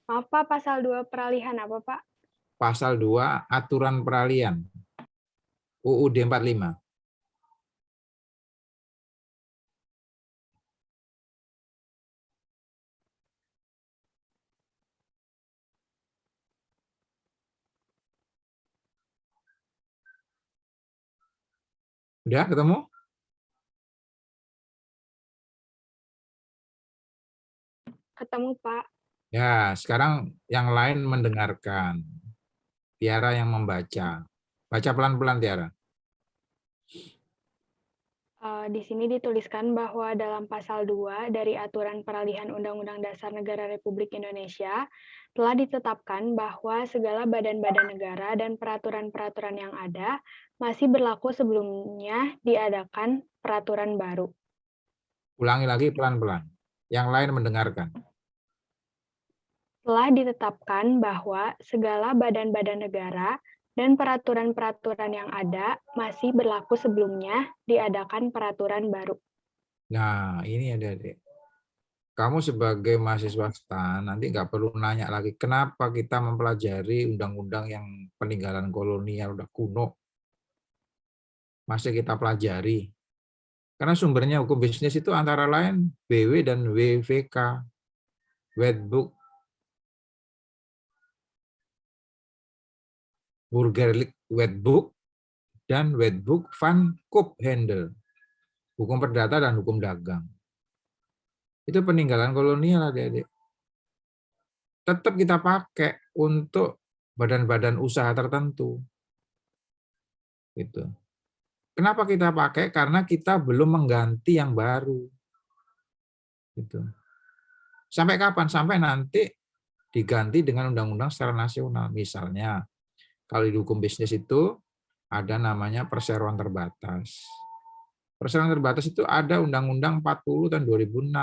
Apa pasal 2 peralihan apa, Pak? Pasal 2 aturan peralihan. UUD 45. Udah ketemu? Ketemu, Pak. Ya, sekarang yang lain mendengarkan. Tiara yang membaca. Baca pelan-pelan, Tiara. Di sini dituliskan bahwa dalam pasal 2 dari aturan peralihan Undang-Undang Dasar Negara Republik Indonesia telah ditetapkan bahwa segala badan-badan negara dan peraturan-peraturan yang ada masih berlaku sebelumnya diadakan peraturan baru. Ulangi lagi pelan-pelan. Yang lain mendengarkan. Telah ditetapkan bahwa segala badan-badan negara dan peraturan-peraturan yang ada masih berlaku sebelumnya diadakan peraturan baru. Nah, ini ada, Dek. Kamu sebagai mahasiswa STAN nanti nggak perlu nanya lagi kenapa kita mempelajari undang-undang yang peninggalan kolonial udah kuno. Masih kita pelajari. Karena sumbernya hukum bisnis itu antara lain BW dan WVK, Wetbook, Burgerlijk Wetbook, dan Wetbook van Koophandel, hukum perdata dan hukum dagang. Itu peninggalan kolonial, adik-adik. Tetap kita pakai untuk badan-badan usaha tertentu. Gitu. Kenapa kita pakai? Karena kita belum mengganti yang baru. Gitu. Sampai kapan? Sampai nanti diganti dengan undang-undang secara nasional. Misalnya, kalau di hukum bisnis itu ada namanya perseroan terbatas. Perseroan terbatas itu ada Undang-Undang 40 tahun 2006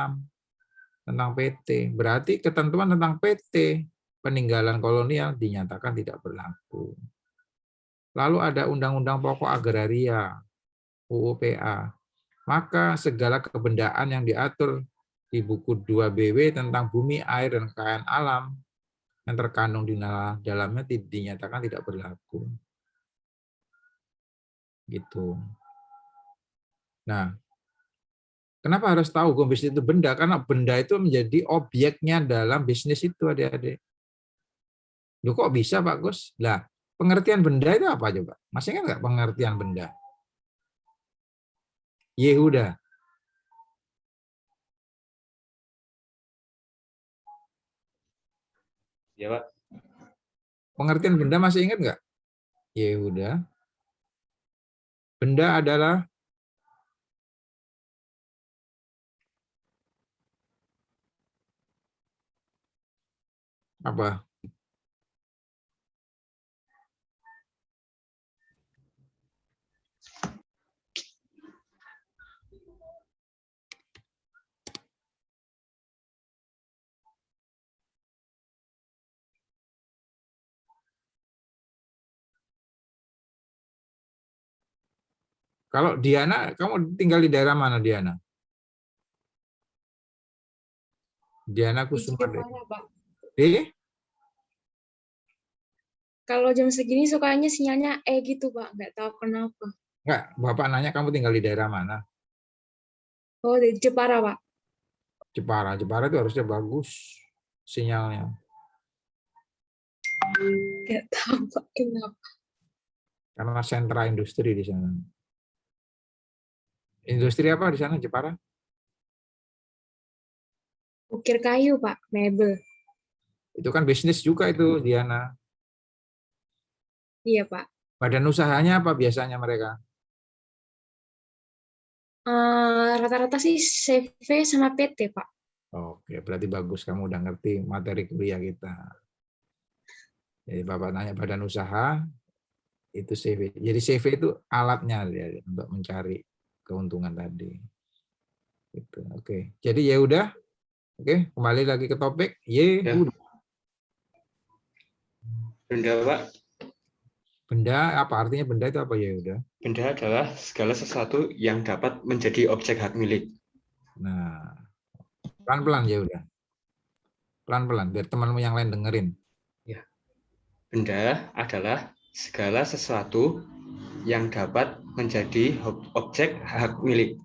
tentang PT. Berarti ketentuan tentang PT peninggalan kolonial dinyatakan tidak berlaku. Lalu ada Undang-Undang Pokok Agraria, UUPA. Maka segala kebendaan yang diatur di buku 2 BW tentang bumi, air, dan kekayaan alam yang terkandung di dalamnya dinyatakan tidak berlaku. Gitu. Nah, kenapa harus tahu hukum bisnis itu benda? Karena benda itu menjadi objeknya dalam bisnis itu, adik-adik. Loh, kok bisa, Pak Gus? Lah, pengertian benda itu apa coba? Masih ingat nggak pengertian benda? Yehuda. Ya, Pak. Pengertian benda masih ingat nggak? Yehuda. Benda adalah apa? Kalau Diana, kamu tinggal di daerah mana, Diana? Diana Kusuma. Pak. Di? Kalau jam segini sukanya sinyalnya gitu, Pak. Nggak tahu kenapa. Enggak, Bapak nanya kamu tinggal di daerah mana? Oh, di Jepara, Pak. Jepara. Jepara itu harusnya bagus sinyalnya. Nggak tahu, Pak. Kenapa? Karena sentra industri di sana. Industri apa di sana, Jepara? Ukir kayu, Pak. Mebel. Itu kan bisnis juga itu, Diana. Iya, Pak. Badan usahanya apa biasanya mereka? Rata-rata sih CV sama PT, Pak. Oke, berarti bagus. Kamu udah ngerti materi kuliah kita. Jadi Bapak nanya badan usaha, itu CV. Jadi CV itu alatnya ya, untuk mencari keuntungan tadi. Gitu. Oke. Jadi ya udah. Oke, kembali lagi ke topik. Ya. Udah. Benda, Pak. Benda apa artinya benda itu apa ya udah? Benda adalah segala sesuatu yang dapat menjadi objek hak milik. Nah, pelan-pelan ya udah. Pelan-pelan biar temanmu yang lain dengerin. Ya. Benda adalah segala sesuatu yang dapat menjadi objek hak milik.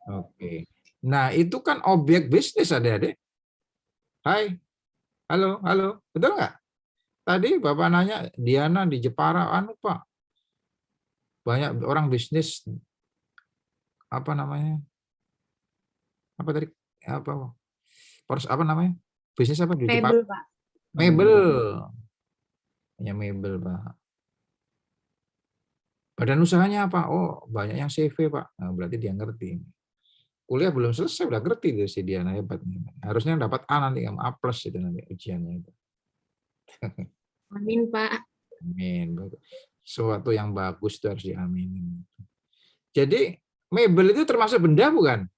Oke. Nah, itu kan objek bisnis, adik-adik. Hai. Halo, halo. Betul nggak? Tadi Bapak nanya, Diana di Jepara, Pak. Banyak orang bisnis, apa namanya? Apa tadi? Apa namanya? Bisnis apa di Jepara? Mebel, Pak. Mebel. Ya, mebel, Pak. Badan usahanya apa? Oh, banyak yang CV, Pak. Nah, berarti dia ngerti. Kuliah belum selesai, udah ngerti tuh si Diana, hebat. Harusnya dapat A nanti, A+ itu nanti ujiannya itu. Amin, Pak. Amin. Sesuatu yang bagus itu harus diaminin. Jadi, mebel itu termasuk benda bukan?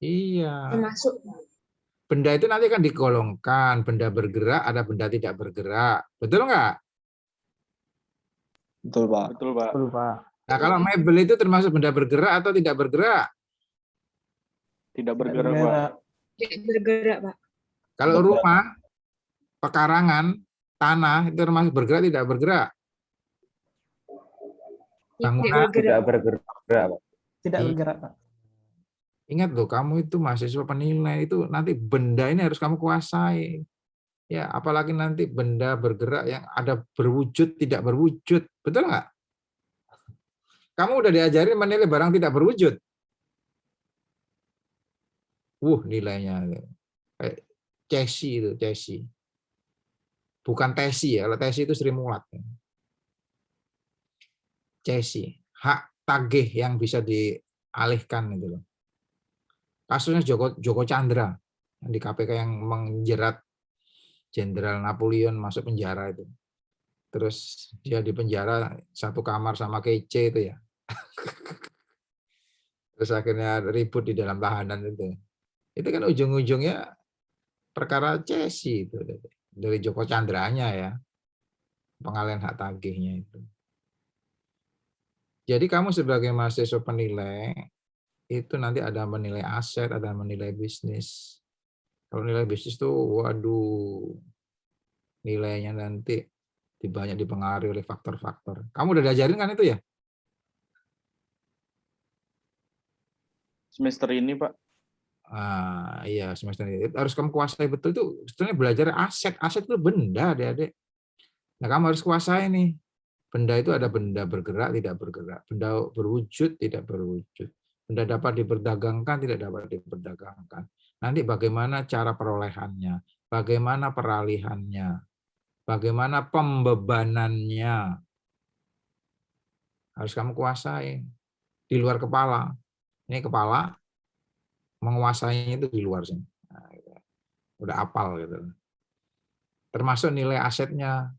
Iya. Termasuk. Benda itu nanti kan digolongkan, benda bergerak, ada benda tidak bergerak. Betul nggak? Betul, Pak. Betul, Pak. Betul, Pak. Nah, kalau mebel itu termasuk benda bergerak atau tidak bergerak? Tidak bergerak, Pak. Tidak bergerak, Pak. Kalau rumah, pekarangan, tanah, itu termasuk bergerak tidak bergerak? Yang tidak Bangunan. bergerak. Tidak bergerak, Pak. Tidak Iya. bergerak, Pak. Ingat loh, kamu itu mahasiswa penilai, itu nanti benda ini harus kamu kuasai. Ya, apalagi nanti benda bergerak yang ada berwujud, tidak berwujud. Betul nggak? Kamu udah diajarin menilai barang tidak berwujud. Nilainya. Kayak cesi itu, cesi. Bukan tesi ya, kalau tesi itu Sri Mulat. Cesi, hak tagih yang bisa dialihkan itu loh. Kasusnya Joko Chandra yang di KPK yang menjerat Jenderal Napoleon masuk penjara itu. Terus dia di penjara satu kamar sama Kece itu ya. Terus akhirnya ribut di dalam tahanan itu. Itu kan ujung-ujungnya perkara cesi itu dari Joko Chandranya ya. Pengalihan hak tagihnya itu. Jadi kamu sebagai mahasiswa penilai itu nanti ada menilai aset, ada menilai bisnis. Kalau nilai bisnis tuh, waduh, nilainya nanti banyak dipengaruhi oleh faktor-faktor. Kamu udah diajarin kan itu ya? Semester ini, Pak. Iya, semester ini. Harus kamu kuasai betul itu. Sebetulnya belajar aset. Aset itu benda, adik-adik. Nah, kamu harus kuasai nih. Benda itu ada benda bergerak, tidak bergerak. Benda berwujud, tidak berwujud. Benda dapat diperdagangkan, tidak dapat diperdagangkan. Nanti bagaimana cara perolehannya, bagaimana peralihannya, bagaimana pembebanannya. Harus kamu kuasai. Di luar kepala. Ini kepala, menguasainya itu di luar sini. Nah, udah apal gitu. Termasuk nilai asetnya.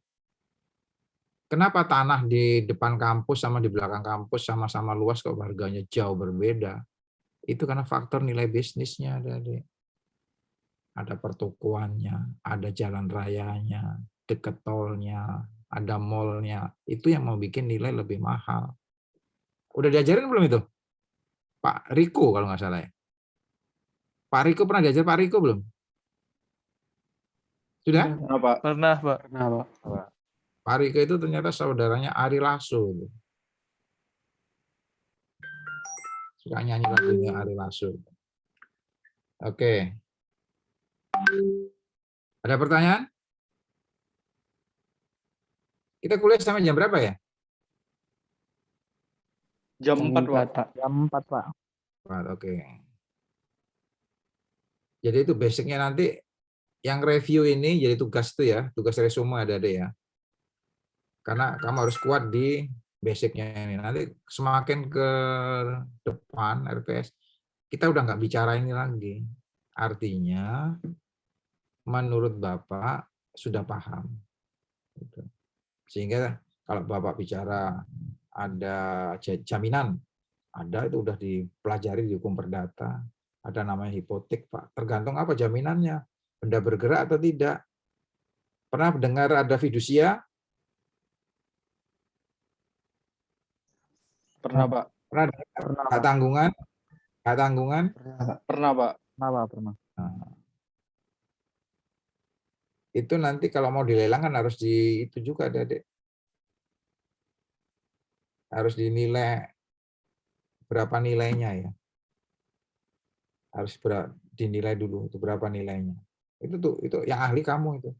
Kenapa tanah di depan kampus sama di belakang kampus sama-sama luas kok harganya jauh berbeda? Itu karena faktor nilai bisnisnya ada pertokoannya, ada jalan rayanya, deket tolnya, ada mallnya. Itu yang mau bikin nilai lebih mahal. Udah diajarin belum itu? Pak Riko kalau nggak salah ya. Pak Riko pernah diajar Pak Riko belum? Sudah? Pernah, Pak. Pernah, Pak. Pak Riko itu ternyata saudaranya Ari Lasso. Suka nyanyi lagunya Ari Lasso. Oke. Ada pertanyaan? Kita kuliah sampai jam berapa ya? Jam 4, Pak. Jam 4, Pak. Oke. Jadi itu basicnya nanti yang review ini jadi tugas itu ya, tugas resume ada ya. Karena kamu harus kuat di basicnya ini. Nanti semakin ke depan RPS, kita udah nggak bicara ini lagi. Artinya, menurut Bapak sudah paham. Sehingga kalau Bapak bicara ada jaminan, ada itu udah dipelajari di hukum perdata. Ada namanya hipotek, Pak. Tergantung apa jaminannya. Benda bergerak atau tidak. Pernah dengar ada fidusia? Pernah, Pak. Pernah hak tanggungan? Hak tanggungan? Pernah, Pak. Pernah. Nah, itu nanti kalau mau dilelang kan harus itu juga, Dek. Harus dinilai berapa nilainya ya. Harus dinilai dulu itu berapa nilainya. Itu yang ahli kamu itu.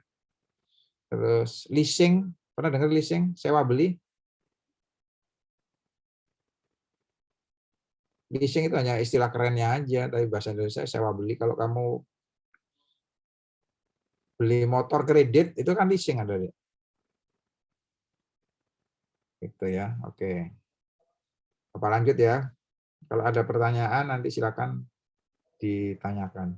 Terus leasing, pernah dengar leasing, sewa beli? Leasing itu hanya istilah kerennya aja, tapi bahasa Indonesia sewa beli. Kalau kamu beli motor kredit, itu kan leasing ada. Itu ya, oke. Apa lanjut ya? Kalau ada pertanyaan nanti silakan ditanyakan.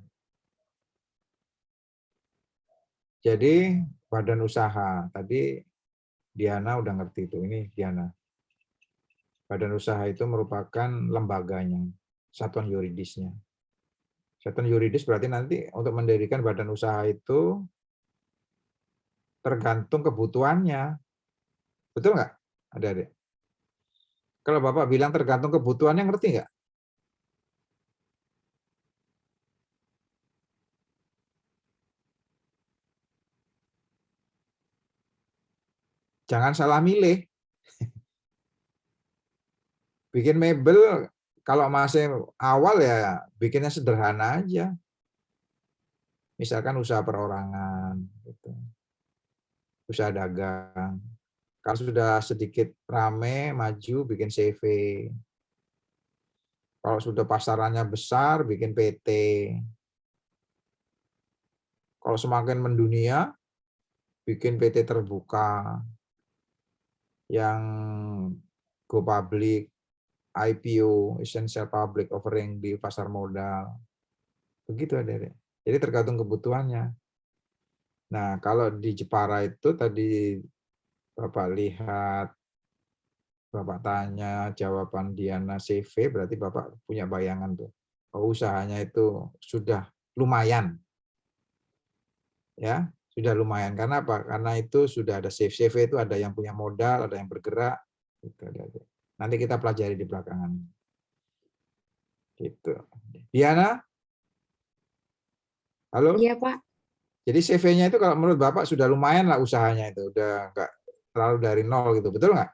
Jadi badan usaha, tadi Diana udah ngerti itu, ini Diana. Badan usaha itu merupakan lembaganya, satuan yuridisnya. Satuan yuridis berarti nanti untuk mendirikan badan usaha itu tergantung kebutuhannya. Betul nggak? Adik-adik? Kalau Bapak bilang tergantung kebutuhannya, ngerti nggak? Jangan salah milih. Bikin mebel kalau masih awal ya bikinnya sederhana aja. Misalkan usaha perorangan, gitu. Usaha dagang. Kalau sudah sedikit rame, maju, bikin CV. Kalau sudah pasarannya besar, bikin PT. Kalau semakin mendunia, bikin PT terbuka. Yang go public, IPO, essential public offering di pasar modal. Begitu Adik. Jadi tergantung kebutuhannya. Nah, kalau di Jepara itu tadi Bapak lihat, Bapak tanya, jawaban Diana CV, berarti Bapak punya bayangan tuh. Oh, usahanya itu sudah lumayan. Ya, sudah lumayan. Karena apa? Karena itu sudah ada CV itu ada yang punya modal, ada yang bergerak. Gitu. Nanti kita pelajari di belakangan. Gitu. Diana? Halo? Iya, Pak. Jadi CV-nya itu kalau menurut Bapak sudah lumayan lah usahanya itu. Udah enggak terlalu dari nol gitu. Betul nggak?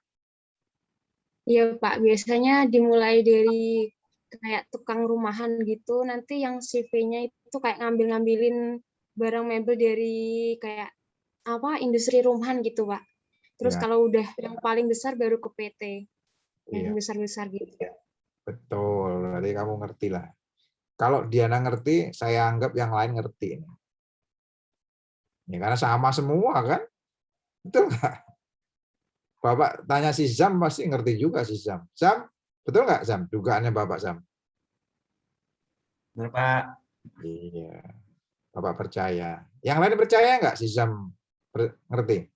Iya, Pak. Biasanya dimulai dari kayak tukang rumahan gitu. Nanti yang CV-nya itu kayak ngambil-ngambilin barang mebel dari kayak apa industri rumahan gitu, Pak. Terus Ya. kalau udah yang paling besar baru ke PT. Iya. Yang besar-besar gitu. Betul. Berarti kamu ngerti lah. Kalau Diana ngerti, saya anggap yang lain ngerti. Ya, karena sama semua kan? Betul nggak? Bapak tanya si Zam pasti ngerti juga si Zam. Zam, betul nggak Zam? Dugaannya Bapak Zam? Benar, Pak. Iya. Bapak percaya. Yang lain percaya nggak si Zam ngerti?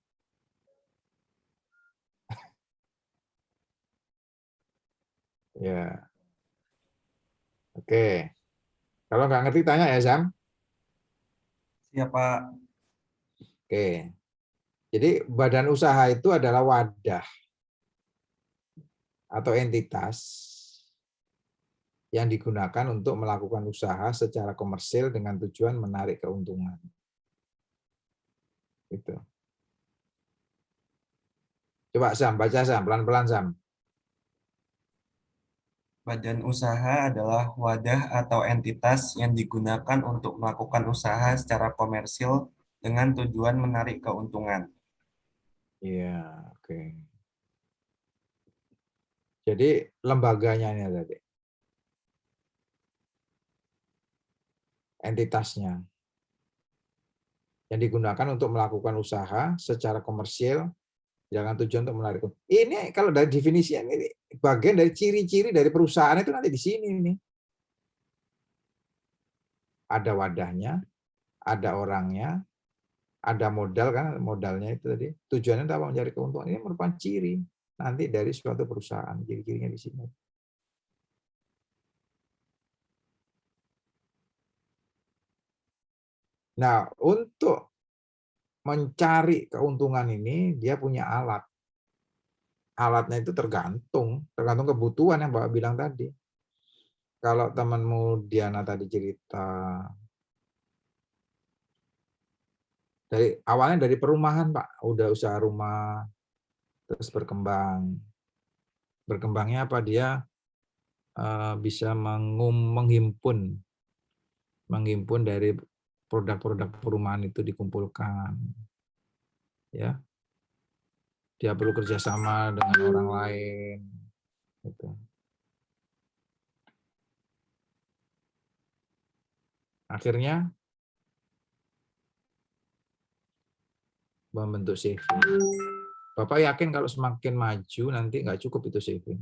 Ya. Oke. Kalau nggak ngerti tanya ya Zam. Siap, Pak. Oke. Jadi badan usaha itu adalah wadah atau entitas yang digunakan untuk melakukan usaha secara komersil dengan tujuan menarik keuntungan. Gitu. Coba Zam, baca Zam, pelan-pelan Zam. Badan usaha adalah wadah atau entitas yang digunakan untuk melakukan usaha secara komersil dengan tujuan menarik keuntungan. Iya, oke. Jadi lembaganya ini tadi. Entitasnya. Yang digunakan untuk melakukan usaha secara komersil dengan tujuan untuk menarik. Ini kalau dari definisi ini bagian dari ciri-ciri dari perusahaan itu nanti di sini nih. Ada wadahnya, ada orangnya, ada modal kan, modalnya itu tadi. Tujuannya apa? Mencari keuntungan. Ini merupakan ciri nanti dari suatu perusahaan, ciri-cirinya di sini. Nah, untuk mencari keuntungan ini dia punya alat. Alatnya itu tergantung kebutuhan yang Bapak bilang tadi. Kalau temanmu Diana tadi cerita dari awalnya dari perumahan Pak, udah usaha rumah terus berkembang. Berkembangnya apa? Dia bisa menghimpun dari produk-produk perumahan itu dikumpulkan. Ya. Dia perlu kerjasama dengan orang lain. Gitu. Akhirnya membentuk CV. Bapak yakin kalau semakin maju nanti nggak cukup itu CV.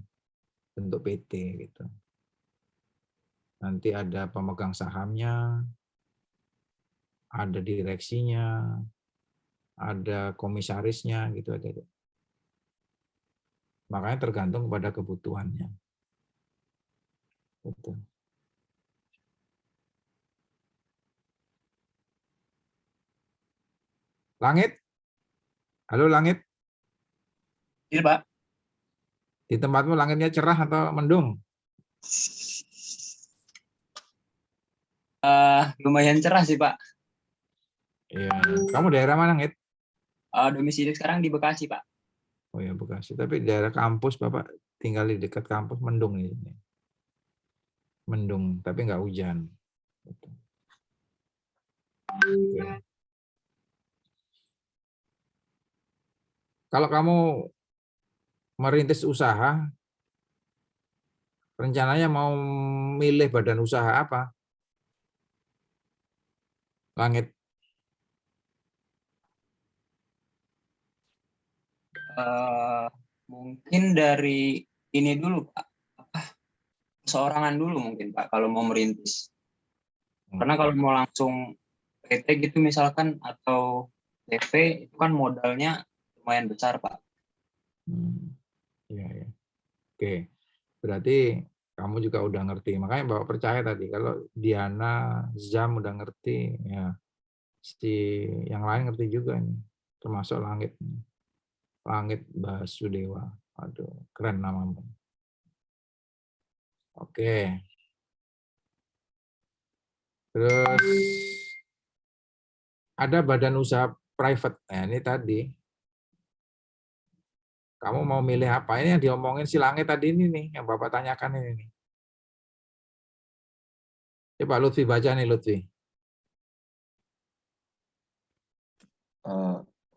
Bentuk PT gitu. Nanti ada pemegang sahamnya, ada direksinya, ada komisarisnya gitu ada. Makanya tergantung pada kebutuhannya. Gitu. Langit? Halo Langit? Iya, Pak. Di tempatmu langitnya cerah atau mendung? Lumayan cerah sih, Pak. Iya. Kamu daerah mana, Ngit? Domisili sekarang di Bekasi, Pak. Oh ya, Bekasi. Tapi daerah kampus Bapak tinggal di dekat kampus, mendung ini. Mendung, tapi nggak hujan. Gitu. Oke. Kalau kamu merintis usaha, rencananya mau milih badan usaha apa? Langit. Mungkin dari ini dulu Pak, seorangan dulu mungkin Pak kalau mau merintis. Karena kalau mau langsung PT gitu misalkan atau CV itu kan modalnya lumayan besar Pak. Ya, ya. Oke, berarti kamu juga udah ngerti. Makanya Bapak percaya tadi kalau Diana, Zam udah ngerti, ya si yang lain ngerti juga nih, termasuk Langit. Langit Basudewa. Aduh, keren namamu. Oke. Terus ada badan usaha private. Nah, ini tadi. Kamu mau milih apa? Ini yang diomongin si Langit tadi ini nih, yang Bapak tanyakan ini nih. Coba Lutfi baca nih, Lutfi.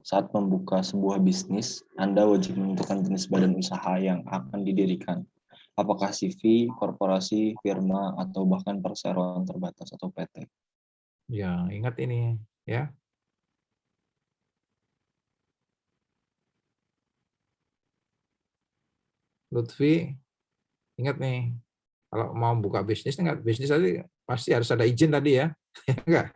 Saat membuka sebuah bisnis, Anda wajib menentukan jenis badan usaha yang akan didirikan. Apakah CV, korporasi, firma, atau bahkan perseroan terbatas atau PT. Ya, ingat ini ya. Lutfi, ingat nih, kalau mau buka bisnis, enggak bisnis tadi pasti harus ada izin tadi ya. Enggak?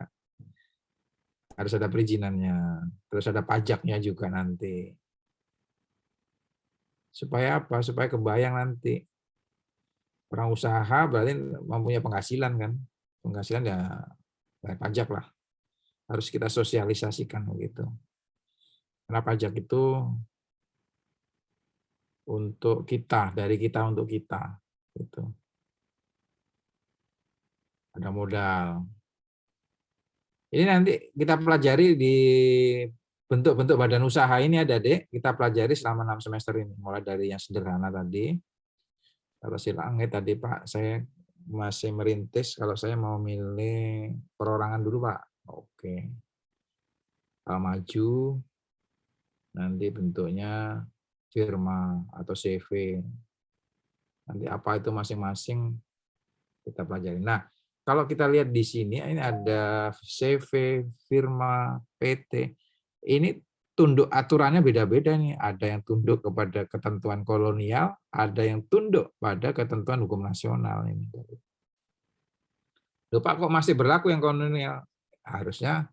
Harus ada perizinannya, terus ada pajaknya juga nanti. Supaya apa? Supaya kebayang nanti. Orang usaha berarti mempunyai penghasilan kan. Penghasilan ya bayar pajak lah. Harus kita sosialisasikan begitu. Karena pajak itu untuk kita, dari kita untuk kita. Gitu. Ada modal. Ini nanti kita pelajari di bentuk-bentuk badan usaha ini ada, Dek. Kita pelajari selama 6 semester ini. Mulai dari yang sederhana tadi. Kalau si Langit tadi, Pak, saya masih merintis. Kalau saya mau milih perorangan dulu, Pak. Oke. Kalau maju, nanti bentuknya firma atau CV. Nanti apa itu masing-masing kita pelajari. Nah, kalau kita lihat di sini, ini ada CV, firma, PT. Ini tunduk aturannya beda-beda nih. Ada yang tunduk kepada ketentuan kolonial, ada yang tunduk pada ketentuan hukum nasional. Ini. Loh, Pak, kok masih berlaku yang kolonial? Harusnya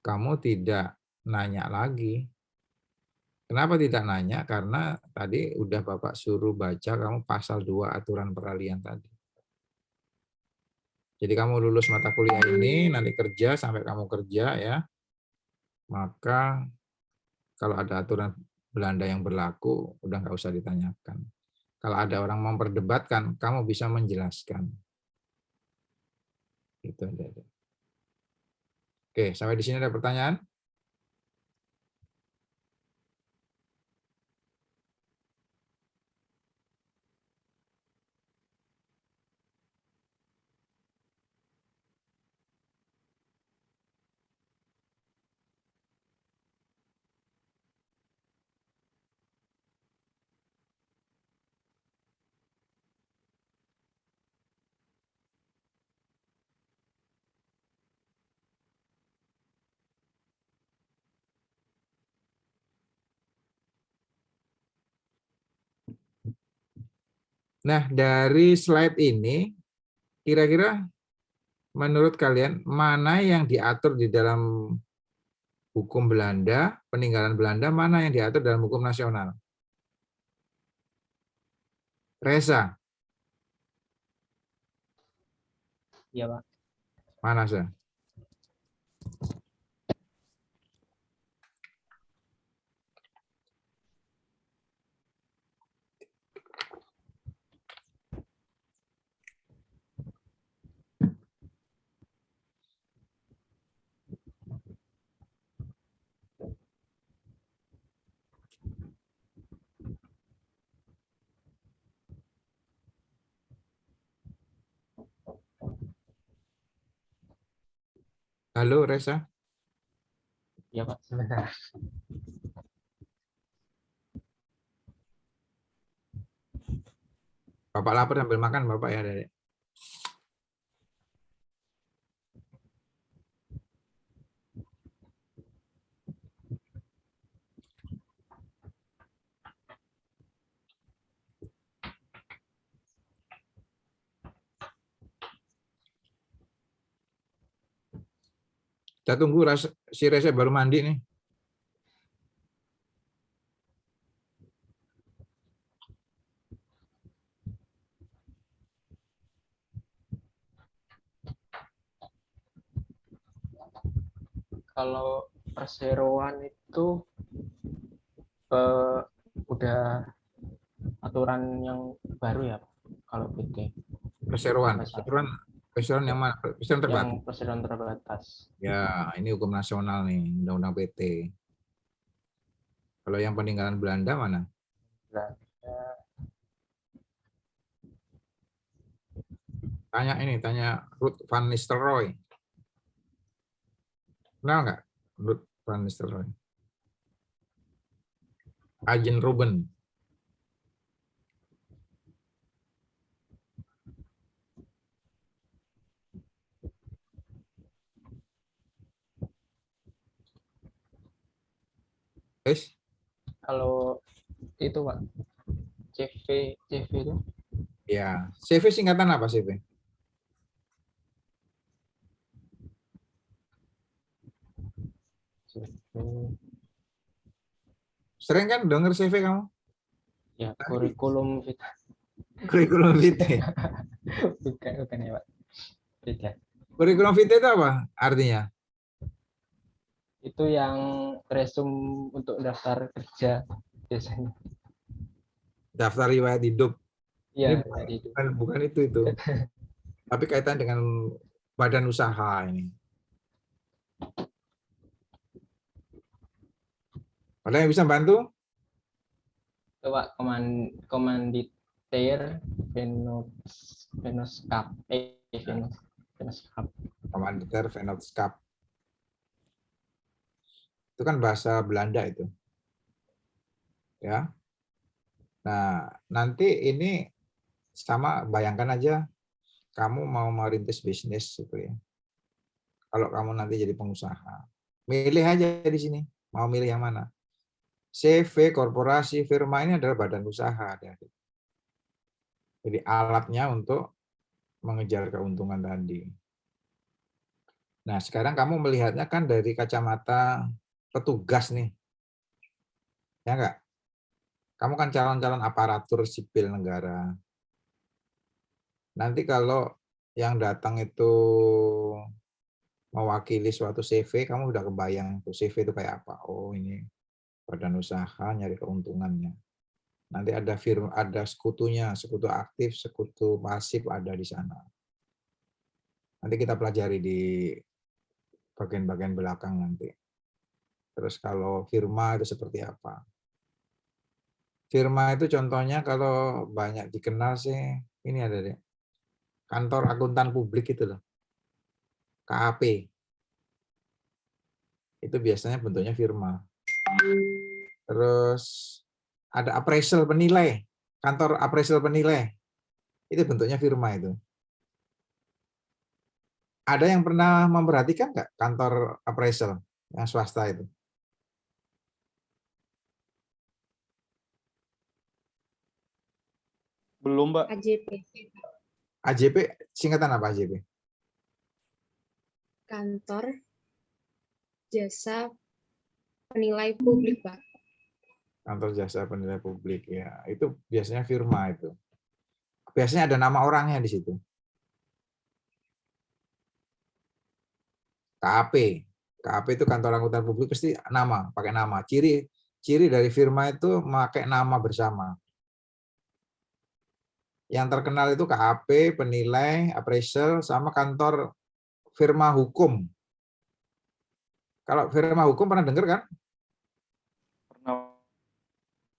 kamu tidak nanya lagi. Kenapa tidak nanya? Karena tadi udah Bapak suruh baca kamu pasal 2 aturan peralihan tadi. Jadi kamu lulus mata kuliah ini, nanti kerja, sampai kamu kerja ya, maka kalau ada aturan Belanda yang berlaku, udah nggak usah ditanyakan. Kalau ada orang memperdebatkan, kamu bisa menjelaskan. Itu. Oke, sampai di sini ada pertanyaan? Nah, dari slide ini, kira-kira menurut kalian, mana yang diatur di dalam hukum Belanda, peninggalan Belanda, mana yang diatur dalam hukum nasional? Reza. Iya, Pak. Mana, Sa? Halo, Reza. Ya Pak, sebentar. Bapak lapar sambil makan, Bapak ya, Dek. Kita tunggu si Reza baru mandi nih. Kalau perseroan itu udah aturan yang baru ya Pak, kalau PT. Perseroan yang mana? Perseroan terbatas. Yang perseroan terbatas. Ya, ini hukum nasional nih, Undang-Undang PT. Kalau yang peninggalan Belanda mana? Tanya Ruth van Nistelrooy. Kenal nggak Ruth van Nistelrooy? Arjen Robben. Kalau itu Pak, CV itu? Ya, CV singkatan apa CV? Sering kan denger CV kamu? Ya, kurikulum vitae. Kurikulum vitae. Bukan ya Pak. Beda. Kurikulum vitae itu apa artinya? Itu yang resume untuk daftar kerja biasanya. Daftar riwayat hidup. Iya, Ini bukan itu. Tapi kaitan dengan badan usaha ini. Ada yang bisa bantu? Coba komanditer Venoskap. Komanditer Venoskap. Itu kan bahasa Belanda itu. Ya. Nah, nanti ini sama, bayangkan aja kamu mau merintis bisnis gitu ya. Kalau kamu nanti jadi pengusaha, milih aja di sini. Mau milih yang mana? CV, korporasi, firma ini adalah badan usaha. Jadi alatnya untuk mengejar keuntungan tadi. Nah, sekarang kamu melihatnya kan dari kacamata petugas nih. Ya enggak? Kamu kan calon-calon aparatur sipil negara. Nanti kalau yang datang itu mewakili suatu CV, kamu udah kebayang tuh CV itu kayak apa. Oh, ini badan usaha nyari keuntungannya. Nanti ada firma, ada sekutunya, sekutu aktif, sekutu pasif ada di sana. Nanti kita pelajari di bagian-bagian belakang nanti. Terus kalau firma itu seperti apa? Firma itu contohnya kalau banyak dikenal sih, ini ada deh. Kantor akuntan publik itu loh. KAP. Itu biasanya bentuknya firma. Terus ada appraisal penilai. Kantor appraisal penilai. Itu bentuknya firma itu. Ada yang pernah memperhatikan nggak kantor appraisal yang swasta itu? Belum, Mbak. AJP. AJP, singkatan apa AJP? Kantor Jasa Penilai Publik, Pak. Kantor Jasa Penilai Publik, ya. Itu biasanya firma itu. Biasanya ada nama orangnya di situ. KAP. KAP itu kantor akuntan publik pasti nama, pakai nama. Ciri dari firma itu memakai nama bersama. Yang terkenal itu KAP, penilai, appraisal, sama kantor firma hukum. Kalau firma hukum pernah dengar kan? Pernah,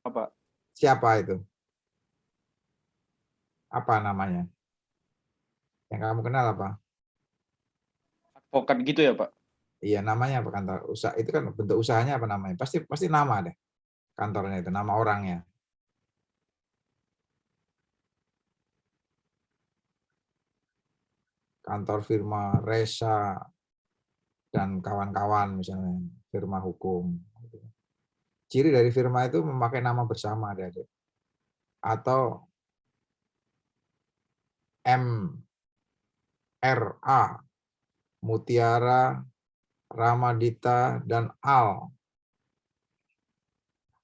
Pak. Siapa itu? Apa namanya? Yang kamu kenal apa? Advokat gitu ya, Pak? Iya, namanya apa kantor usaha itu kan bentuk usahanya apa namanya? Pasti nama deh. Kantornya itu nama orangnya. Kantor firma Resa dan kawan-kawan misalnya, firma hukum. Ciri dari firma itu memakai nama bersama, adik-adik. Atau MRA, Mutiara, Ramadita, dan Al.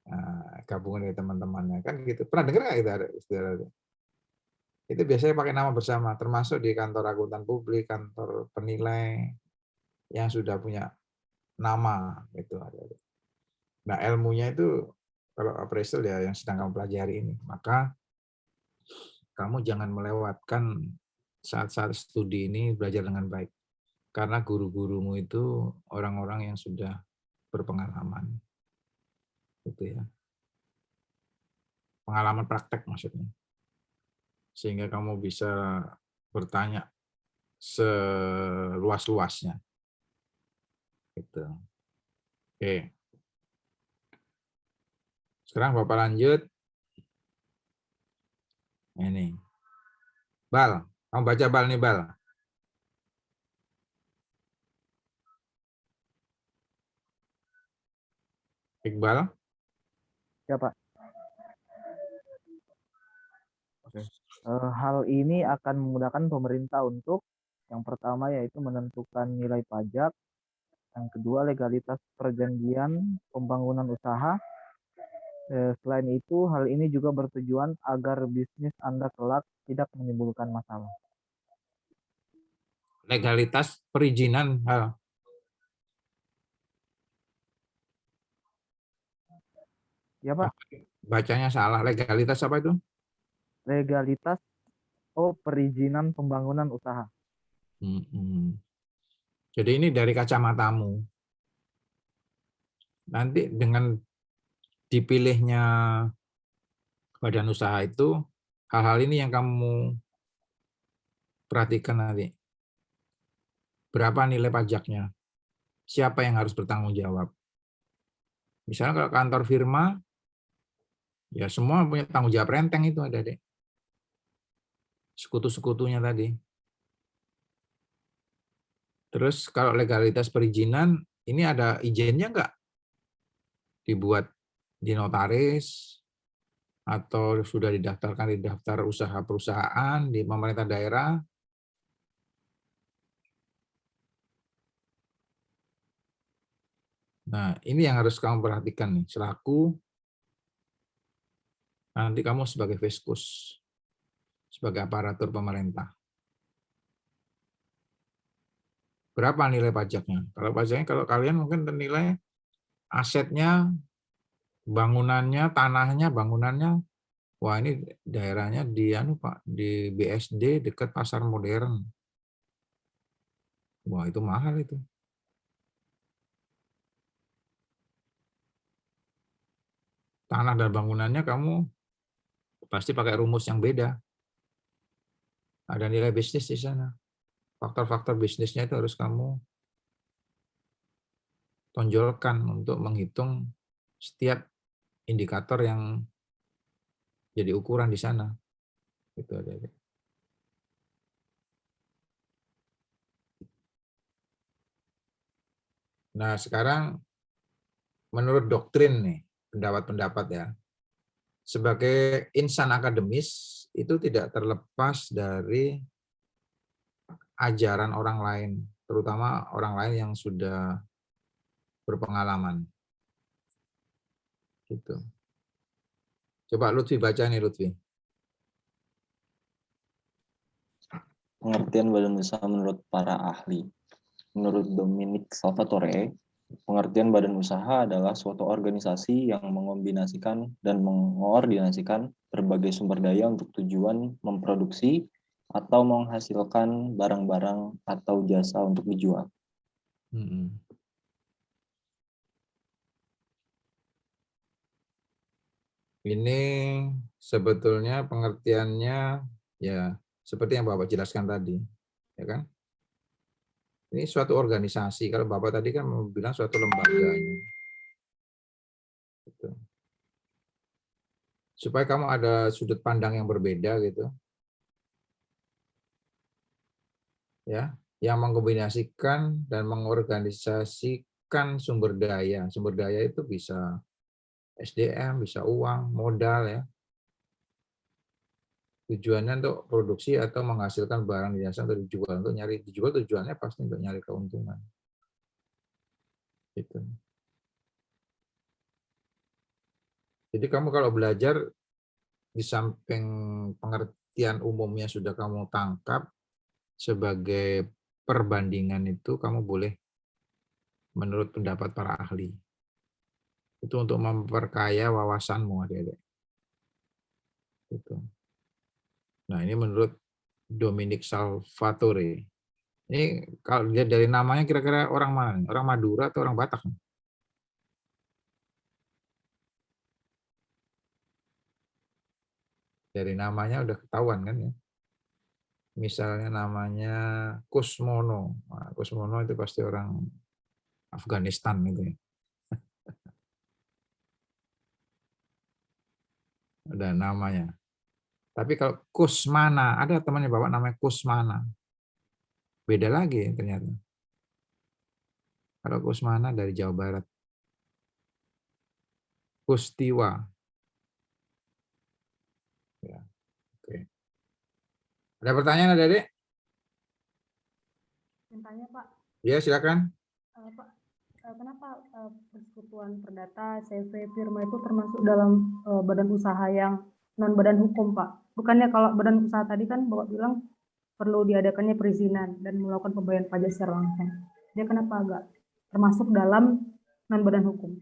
Nah, gabungan dari teman-temannya kan gitu. Pernah dengar nggak itu ada istilah itu? Itu biasanya pakai nama bersama, termasuk di kantor akuntan publik, kantor penilai yang sudah punya nama itu. Nah, ilmunya itu kalau appraisal ya yang sedang kamu pelajari ini, maka kamu jangan melewatkan saat-saat studi ini belajar dengan baik. Karena guru-gurumu itu orang-orang yang sudah berpengalaman. Gitu ya. Pengalaman praktek maksudnya. Sehingga kamu bisa bertanya seluas-luasnya. Gitu. Oke. Sekarang Bapak lanjut. Ini. Bal, kamu baca Bal nih Bal. Iqbal. Ya, Pak. Oke. Hal ini akan memudahkan pemerintah untuk yang pertama yaitu menentukan nilai pajak, yang kedua legalitas perjanjian pembangunan usaha. Selain itu, hal ini juga bertujuan agar bisnis Anda kelak tidak menimbulkan masalah. Legalitas perizinan hal. Ya, Pak. Bacanya salah. Legalitas apa itu? Legalitas perizinan pembangunan usaha. Jadi ini dari kacamatamu. Nanti dengan dipilihnya badan usaha itu, hal-hal ini yang kamu perhatikan nanti. Berapa nilai pajaknya? Siapa yang harus bertanggung jawab? Misalnya kalau kantor firma, ya semua punya tanggung jawab renteng itu ada deh. Sekutu-sekutunya tadi. Terus kalau legalitas perizinan, ini ada izinnya enggak? Dibuat di notaris, atau sudah didaftarkan di daftar usaha perusahaan, di pemerintah daerah. Nah, ini yang harus kamu perhatikan nih, selaku nanti kamu sebagai fiskus, sebagai aparatur pemerintah. Berapa nilai pajaknya? Kalau pajaknya, kalau kalian mungkin ternilai asetnya, bangunannya, tanahnya, bangunannya, wah ini daerahnya di Pak, di BSD dekat pasar modern. Wah itu mahal itu. Tanah dan bangunannya kamu pasti pakai rumus yang beda. Ada nilai bisnis di sana. Faktor-faktor bisnisnya itu harus kamu tonjolkan untuk menghitung setiap indikator yang jadi ukuran di sana. Itu ada. Nah sekarang menurut doktrin nih, pendapat-pendapat ya, sebagai insan akademis itu tidak terlepas dari ajaran orang lain, terutama orang lain yang sudah berpengalaman. Gitu. Coba Lutfi baca nih Lutfi. Pengertian badan usaha menurut para ahli. Menurut Dominic Salvatore, pengertian badan usaha adalah suatu organisasi yang mengombinasikan dan mengoordinasikan berbagai sumber daya untuk tujuan memproduksi atau menghasilkan barang-barang atau jasa untuk dijual. Ini sebetulnya pengertiannya ya seperti yang Bapak jelaskan tadi, ya kan? Ini suatu organisasi. Kalau Bapak tadi kan mau bilang suatu lembaga. Gitu. Supaya kamu ada sudut pandang yang berbeda gitu. Ya, yang mengkombinasikan dan mengorganisasikan sumber daya. Sumber daya itu bisa SDM, bisa uang, modal ya. Tujuannya untuk produksi atau menghasilkan barang jasa untuk dijual. Untuk nyari dijual tujuannya pasti untuk nyari keuntungan. Gitu. Jadi kamu kalau belajar di samping pengertian umumnya sudah kamu tangkap, sebagai perbandingan itu kamu boleh menurut pendapat para ahli. Itu untuk memperkaya wawasanmu adik-adik. Gitu. Nah ini menurut Dominic Salvatore. Ini kalau lihat dari namanya kira-kira orang mana? Orang Madura atau orang Batak? Dari namanya udah ketahuan kan ya. Misalnya namanya Kusmono. Nah, Kusmono itu pasti orang Afghanistan gitu ya. Ada namanya. Tapi kalau Kusmana, ada temannya Bapak namanya Kusmana. Beda lagi ternyata. Kalau Kusmana dari Jawa Barat. Kustiwa. Ya, oke. Ada pertanyaan adik-adik? Tanya Pak, Ya silakan. Pak, kenapa persekutuan perdata, CV, firma itu termasuk dalam badan usaha yang non badan hukum Pak? Bukannya kalau badan usaha tadi kan Bapak bilang perlu diadakannya perizinan dan melakukan pembayaran pajak secara langsung. Dia kenapa agak termasuk dalam non badan hukum?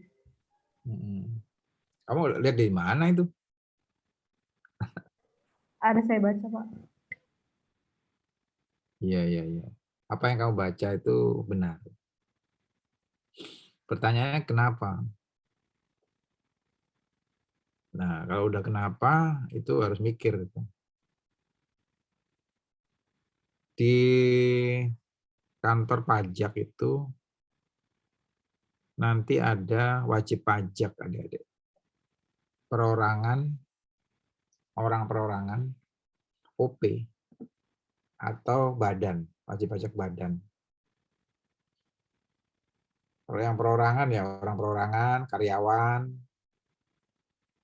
Kamu lihat di mana itu? Ada saya baca Pak. Iya. Apa yang kamu baca itu benar. Pertanyaannya kenapa? Nah, kalau udah kenapa, itu harus mikir. Di kantor pajak itu nanti ada wajib pajak adik-adik. Perorangan, orang perorangan, OP, atau badan, wajib pajak badan. Kalau yang perorangan ya orang perorangan, karyawan,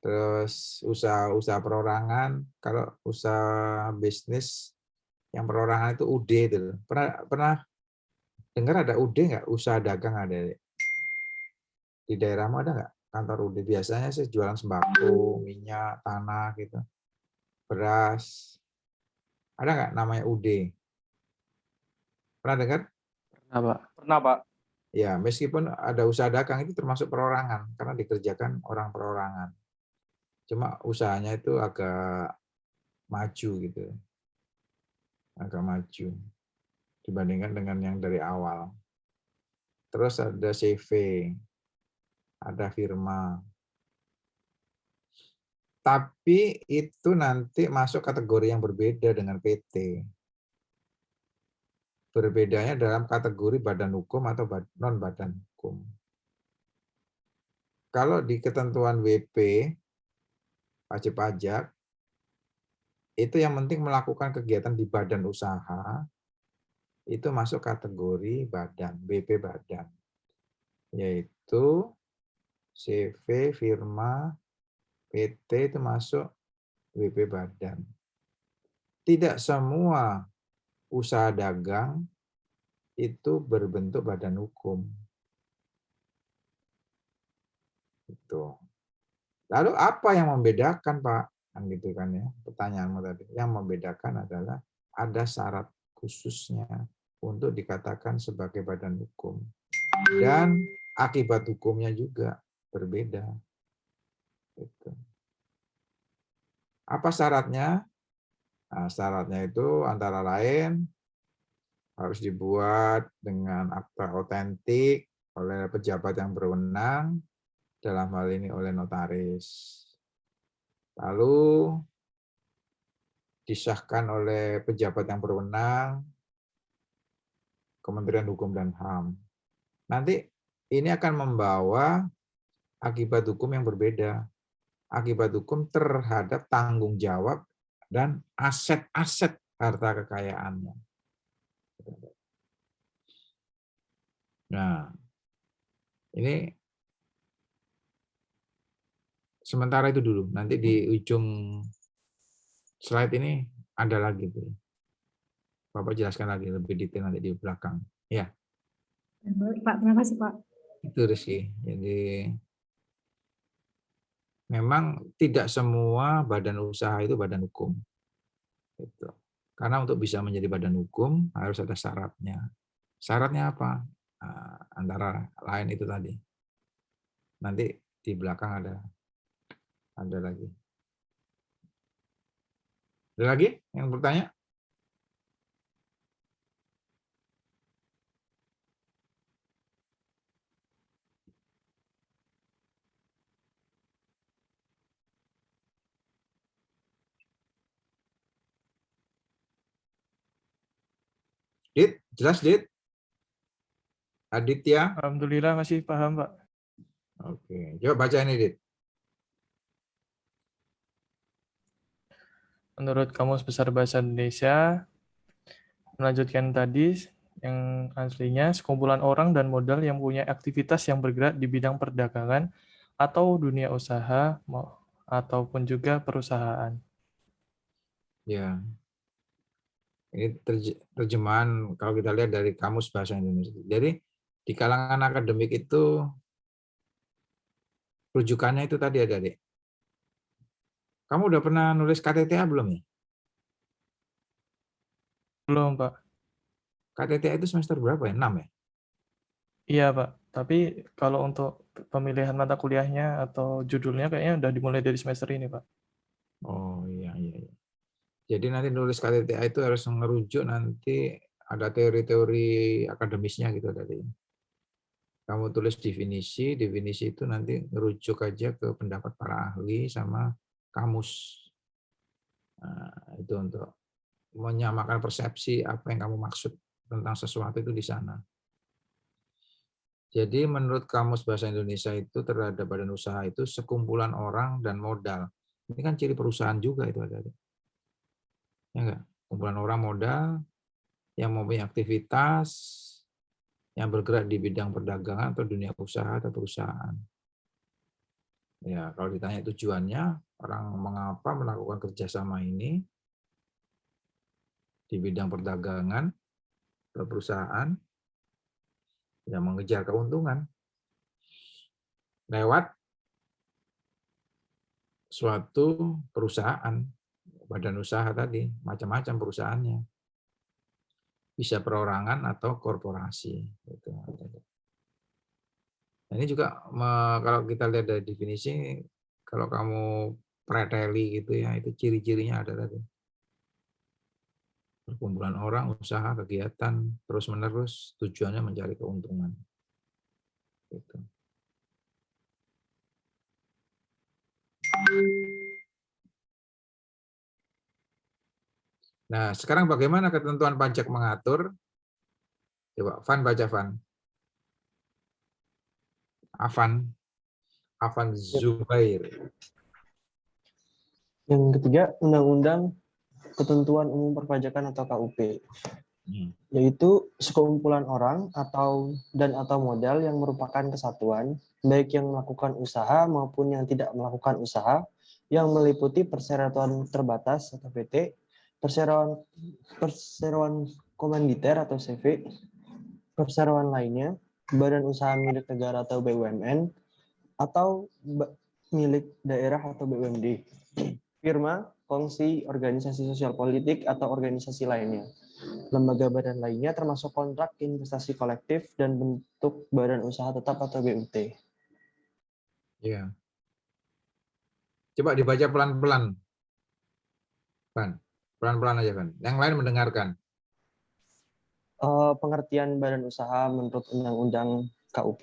terus usaha perorangan. Kalau usaha bisnis yang perorangan itu UD itu. Pernah dengar ada UD nggak? Usaha dagang ada. Di daerahmu ada nggak kantor UD? Biasanya sih jualan sembako, minyak, tanah gitu, beras. Ada nggak namanya UD? Pernah dengar? Pernah Pak. Pernah Pak. Ya, meskipun ada usaha dagang itu termasuk perorangan karena dikerjakan orang perorangan. Cuma usahanya itu agak maju gitu. Agak maju dibandingkan dengan yang dari awal. Terus ada CV, ada firma. Tapi itu nanti masuk kategori yang berbeda dengan PT. Berbedanya dalam kategori badan hukum atau non badan hukum. Kalau di ketentuan WP, wajib pajak, itu yang penting melakukan kegiatan di badan usaha, itu masuk kategori badan, BP badan. Yaitu CV, firma, PT itu masuk WP badan. Tidak semua usaha dagang itu berbentuk badan hukum. Itu. Lalu apa yang membedakan, Pak? Kan gitu kan ya, pertanyaanmu tadi. Yang membedakan adalah ada syarat khususnya untuk dikatakan sebagai badan hukum. Dan akibat hukumnya juga berbeda. Gitu. Apa syaratnya? Nah, syaratnya itu antara lain harus dibuat dengan akta otentik oleh pejabat yang berwenang, dalam hal ini oleh notaris. Lalu disahkan oleh pejabat yang berwenang Kementerian Hukum dan HAM. Nanti ini akan membawa akibat hukum yang berbeda. Akibat hukum terhadap tanggung jawab dan aset-aset harta kekayaannya. Nah, ini sementara itu dulu. Nanti di ujung slide ini ada lagi. Bapak jelaskan lagi lebih detail nanti di belakang. Ya. Baik, Pak. Terima kasih, Pak. Itu Rizky. Jadi memang tidak semua badan usaha itu badan hukum. Gitu. Karena untuk bisa menjadi badan hukum harus ada syaratnya. Syaratnya apa? Nah, antara lain itu tadi. Nanti di belakang ada lagi. Ada lagi yang bertanya? Dit, jelas Dit? Aditya? Alhamdulillah masih paham, Pak. Oke, coba baca ini Dit. Menurut Kamus Besar Bahasa Indonesia, melanjutkan tadi yang aslinya, sekumpulan orang dan modal yang punya aktivitas yang bergerak di bidang perdagangan atau dunia usaha ataupun juga perusahaan. Ya. Ini terjemahan kalau kita lihat dari Kamus Bahasa Indonesia. Jadi di kalangan akademik itu rujukannya itu tadi ada, Dek. Kamu udah pernah nulis KTTA belum ya? Belum, Pak. KTTA itu semester berapa ya? 6 ya? Iya, Pak. Tapi kalau untuk pemilihan mata kuliahnya atau judulnya kayaknya udah dimulai dari semester ini, Pak. Oh iya. Jadi nanti nulis KTTA itu harus ngerujuk nanti ada teori-teori akademisnya gitu tadi. Kamu tulis definisi itu nanti ngerujuk aja ke pendapat para ahli sama kamus. Nah, itu untuk menyamakan persepsi apa yang kamu maksud tentang sesuatu itu di sana. Jadi menurut Kamus Bahasa Indonesia itu terhadap badan usaha itu sekumpulan orang dan modal. Ini kan ciri perusahaan juga itu ada. Ya enggak? Kumpulan orang modal yang mempunyai aktivitas yang bergerak di bidang perdagangan atau dunia usaha atau perusahaan. Ya, kalau ditanya tujuannya, orang mengapa melakukan kerjasama ini di bidang perdagangan atau perusahaan, yang mengejar keuntungan lewat suatu perusahaan, badan usaha tadi, macam-macam perusahaannya. Bisa perorangan atau korporasi. Nah, ini juga kalau kita lihat dari definisi, kalau kamu preteli gitu ya, itu ciri-cirinya ada tadi. Perkumpulan orang, usaha, kegiatan, terus-menerus, tujuannya mencari keuntungan. Gitu. Nah, sekarang bagaimana ketentuan pajak mengatur? Coba, Van baca, Van. Afan Zubair. Yang ketiga, Undang-Undang Ketentuan Umum Perpajakan atau KUP, yaitu sekumpulan orang atau modal yang merupakan kesatuan, baik yang melakukan usaha maupun yang tidak melakukan usaha, yang meliputi perseroan terbatas atau PT, perseroan komanditer atau CV, perseroan lainnya, badan usaha milik negara atau BUMN, atau milik daerah atau BUMD, firma, kongsi, organisasi sosial politik, atau organisasi lainnya. Lembaga badan lainnya termasuk kontrak investasi kolektif dan bentuk badan usaha tetap atau BUT. Iya. Coba dibaca pelan-pelan. Pelan-pelan aja, Van. Yang lain mendengarkan. Pengertian badan usaha menurut Undang-Undang KUP.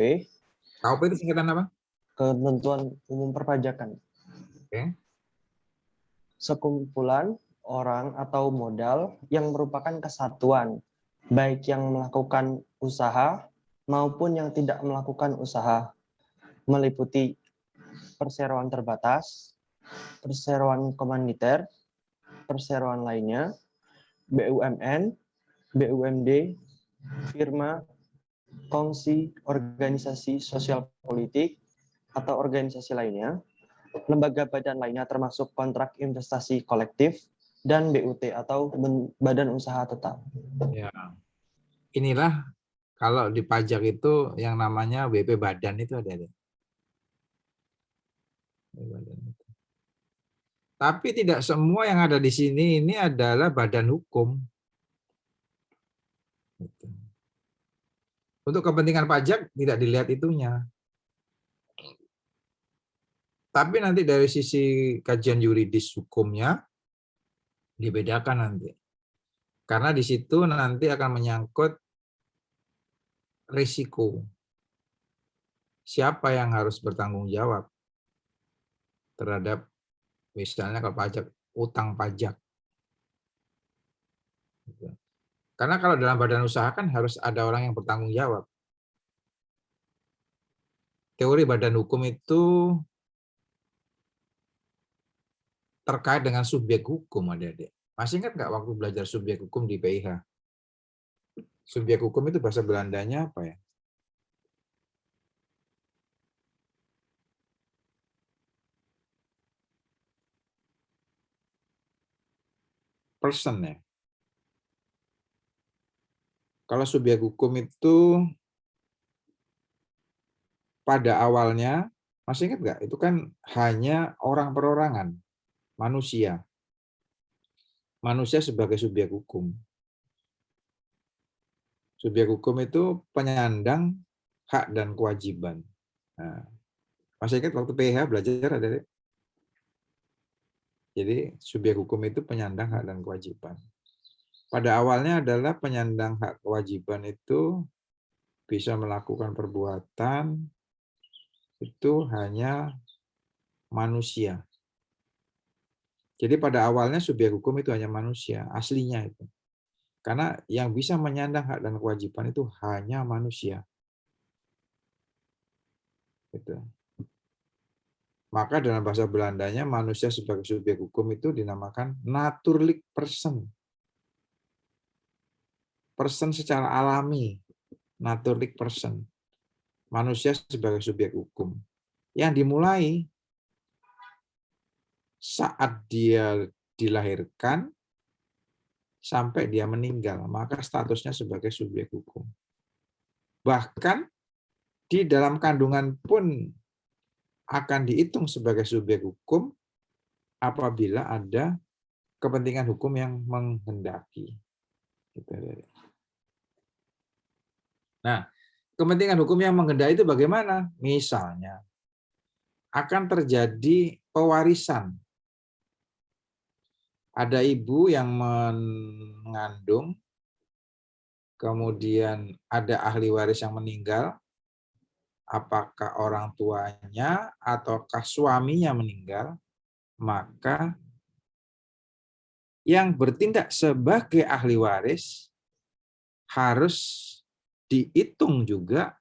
KUP itu singkatan apa? Ketentuan Umum Perpajakan. Oke. Sekumpulan orang atau modal yang merupakan kesatuan, baik yang melakukan usaha maupun yang tidak melakukan usaha, meliputi perseroan terbatas, perseroan komaniter, perseroan lainnya, BUMN, BUMD, firma, kongsi, organisasi sosial politik, atau organisasi lainnya, lembaga badan lainnya termasuk kontrak investasi kolektif, dan BUT atau badan usaha tetap. Ya. Inilah kalau di pajak itu yang namanya WP badan itu ada. Tapi tidak semua yang ada di sini ini adalah badan hukum. Untuk kepentingan pajak tidak dilihat itunya. Tapi nanti dari sisi kajian yuridis hukumnya dibedakan nanti. Karena di situ nanti akan menyangkut risiko. Siapa yang harus bertanggung jawab terhadap misalnya kalau pajak, utang pajak. Karena kalau dalam badan usaha kan harus ada orang yang bertanggung jawab. Teori badan hukum itu terkait dengan subjek hukum, adik-adik. Masih ingat nggak waktu belajar subjek hukum di PIH? Subjek hukum itu bahasa Belandanya apa ya? Person ya. Kalau subjek hukum itu pada awalnya, masih ingat nggak? Itu kan hanya orang perorangan, manusia. Manusia sebagai subjek hukum. Subjek hukum itu penyandang hak dan kewajiban. Nah, masih ingat waktu PH belajar ada? Jadi subjek hukum itu penyandang hak dan kewajiban. Pada awalnya adalah penyandang hak kewajiban itu bisa melakukan perbuatan itu hanya manusia. Jadi pada awalnya subjek hukum itu hanya manusia, aslinya itu. Karena yang bisa menyandang hak dan kewajiban itu hanya manusia. Gitu. Maka dalam bahasa Belandanya manusia sebagai subjek hukum itu dinamakan natuurlijk person. Person secara alami, natuurlijk person. Manusia sebagai subjek hukum. Yang dimulai saat dia dilahirkan sampai dia meninggal, maka statusnya sebagai subjek hukum. Bahkan di dalam kandungan pun akan dihitung sebagai subjek hukum apabila ada kepentingan hukum yang menghendaki. Nah, kepentingan hukum yang menghendaki itu bagaimana? Misalnya, akan terjadi pewarisan. Ada ibu yang mengandung, kemudian ada ahli waris yang meninggal, apakah orang tuanya ataukah suaminya meninggal, maka yang bertindak sebagai ahli waris harus dihitung juga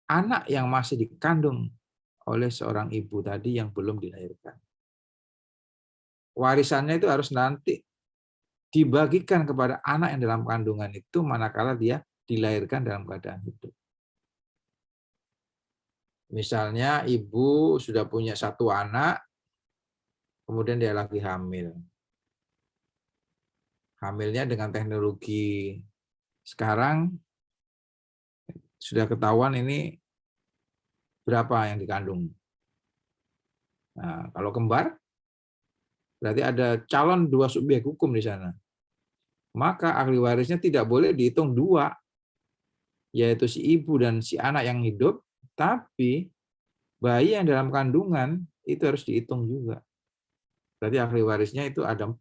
anak yang masih dikandung oleh seorang ibu tadi yang belum dilahirkan. Warisannya itu harus nanti dibagikan kepada anak yang dalam kandungan itu manakala dia dilahirkan dalam keadaan hidup. Misalnya ibu sudah punya satu anak, kemudian dia lagi hamil. Hamilnya dengan teknologi sekarang sudah ketahuan ini berapa yang dikandung. Nah, kalau kembar, berarti ada calon dua subjek hukum di sana. Maka ahli warisnya tidak boleh dihitung dua, yaitu si ibu dan si anak yang hidup, tapi bayi yang dalam kandungan itu harus dihitung juga. Berarti ahli warisnya itu ada 4.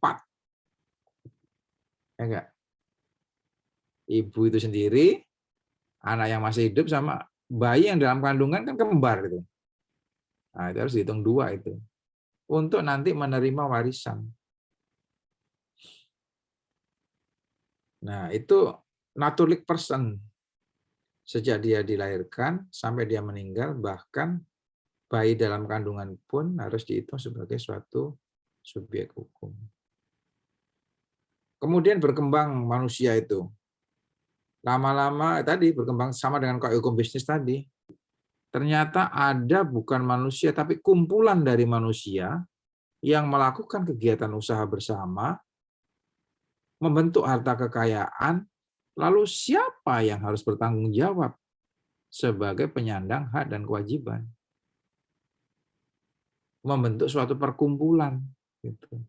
Ya enggak? Ibu itu sendiri, anak yang masih hidup, sama bayi yang dalam kandungan kan kembar gitu. Nah, itu harus dihitung 2 itu. Untuk nanti menerima warisan. Nah, itu naturally person. Sejak dia dilahirkan sampai dia meninggal, bahkan bayi dalam kandungan pun harus dihitung sebagai suatu subjek hukum. Kemudian berkembang manusia itu. Lama-lama tadi berkembang sama dengan kayak hukum bisnis tadi. Ternyata ada bukan manusia, tapi kumpulan dari manusia yang melakukan kegiatan usaha bersama, membentuk harta kekayaan, lalu siapa yang harus bertanggung jawab sebagai penyandang hak dan kewajiban? Membentuk suatu perkumpulan. Gitu.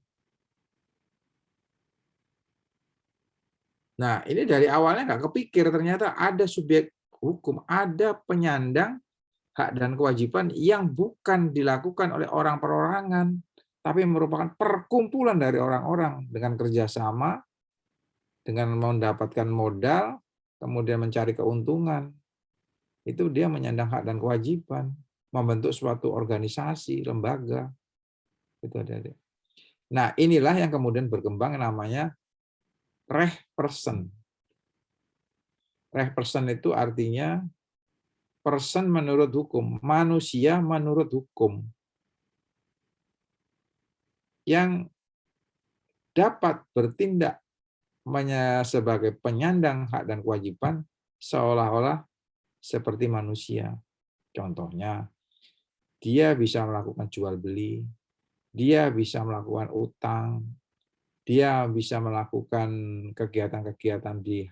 Nah, ini dari awalnya nggak kepikir, ternyata ada subjek hukum, ada penyandang hak dan kewajiban yang bukan dilakukan oleh orang perorangan, tapi merupakan perkumpulan dari orang-orang dengan kerjasama, dengan mendapatkan modal, kemudian mencari keuntungan. Itu dia menyandang hak dan kewajiban, membentuk suatu organisasi, lembaga. Itu ada. Nah, inilah yang kemudian berkembang namanya reh person. Reh person itu artinya person menurut hukum, manusia menurut hukum. Yang dapat bertindak sebagai penyandang hak dan kewajiban seolah-olah seperti manusia. Contohnya, dia bisa melakukan jual beli, dia bisa melakukan utang, dia bisa melakukan kegiatan-kegiatan di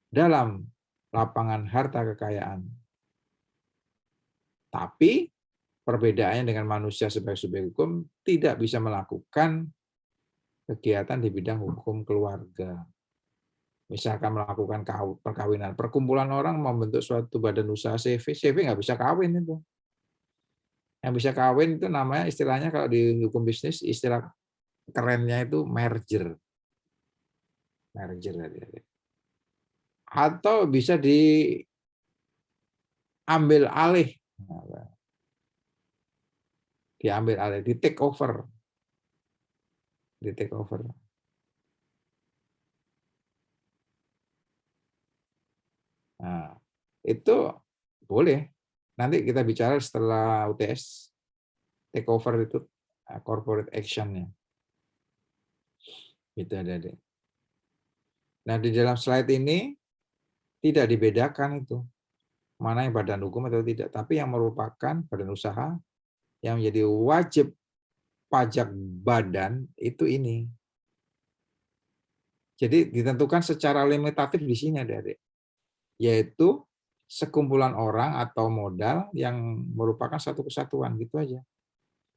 dalam lapangan harta kekayaan. Tapi perbedaannya dengan manusia sebagai subjek hukum tidak bisa melakukan kegiatan di bidang hukum keluarga. Misalkan melakukan perkawinan, perkumpulan orang membentuk suatu badan usaha CV nggak bisa kawin itu. Yang bisa kawin itu namanya istilahnya kalau di hukum bisnis istilah kerennya itu merger. Merger tadi. Atau bisa diambil alih. Diambil alih, di take over. Di take over. Nah, itu boleh. Nanti kita bicara setelah UTS. Take over itu corporate action-nya. Itu ada. Nah, di dalam slide ini tidak dibedakan itu. Mana yang badan hukum atau tidak. Tapi yang merupakan badan usaha yang menjadi wajib pajak badan itu ini. Jadi ditentukan secara limitatif di sini ada, yaitu sekumpulan orang atau modal yang merupakan satu kesatuan gitu aja.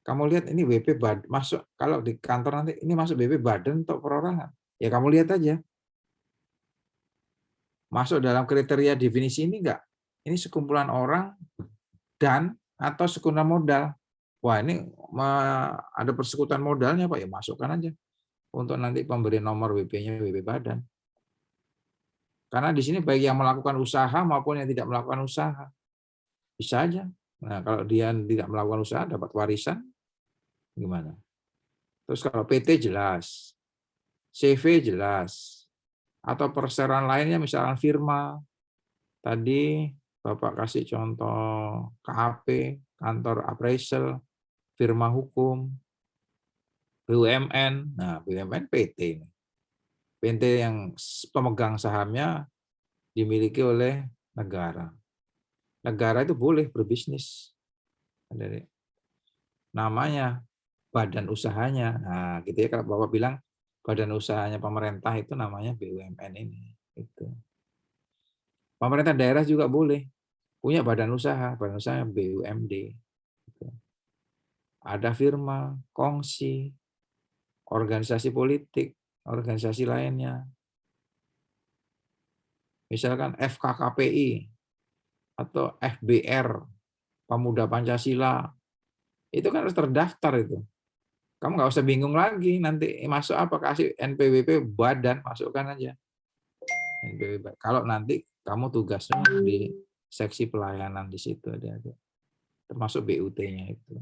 Kamu lihat ini WP badan masuk, kalau di kantor nanti ini masuk WP badan atau perorangan. Ya kamu lihat aja. Masuk dalam kriteria definisi ini enggak? Ini sekumpulan orang dan atau sekumpulan modal. Wah, ini ada persekutuan modalnya Pak, ya masukkan aja. Untuk nanti pemberi nomor WP-nya WP badan. Karena di sini baik yang melakukan usaha maupun yang tidak melakukan usaha. Bisa aja. Nah, kalau dia tidak melakukan usaha dapat warisan gimana? Terus kalau PT jelas. CV jelas. Atau perseroan lainnya misalkan firma. Tadi Bapak kasih contoh KAP, kantor appraisal, firma hukum, BUMN. Nah, BUMN PT. PT yang pemegang sahamnya dimiliki oleh negara. Negara itu boleh berbisnis. Namanya badan usahanya. Nah, gitu ya kalau Bapak bilang badan usahanya pemerintah itu namanya BUMN ini. Itu. Pemerintah daerah juga boleh punya badan usaha BUMD. Ada firma, kongsi, organisasi politik, organisasi lainnya. Misalkan FKKPI atau FBR, Pemuda Pancasila, itu kan harus terdaftar itu. Kamu nggak usah bingung lagi nanti masuk apa, kasih NPWP badan, masukkan aja. NPWP. Kalau nanti kamu tugasnya di seksi pelayanan di situ ada. Termasuk BUT-nya itu.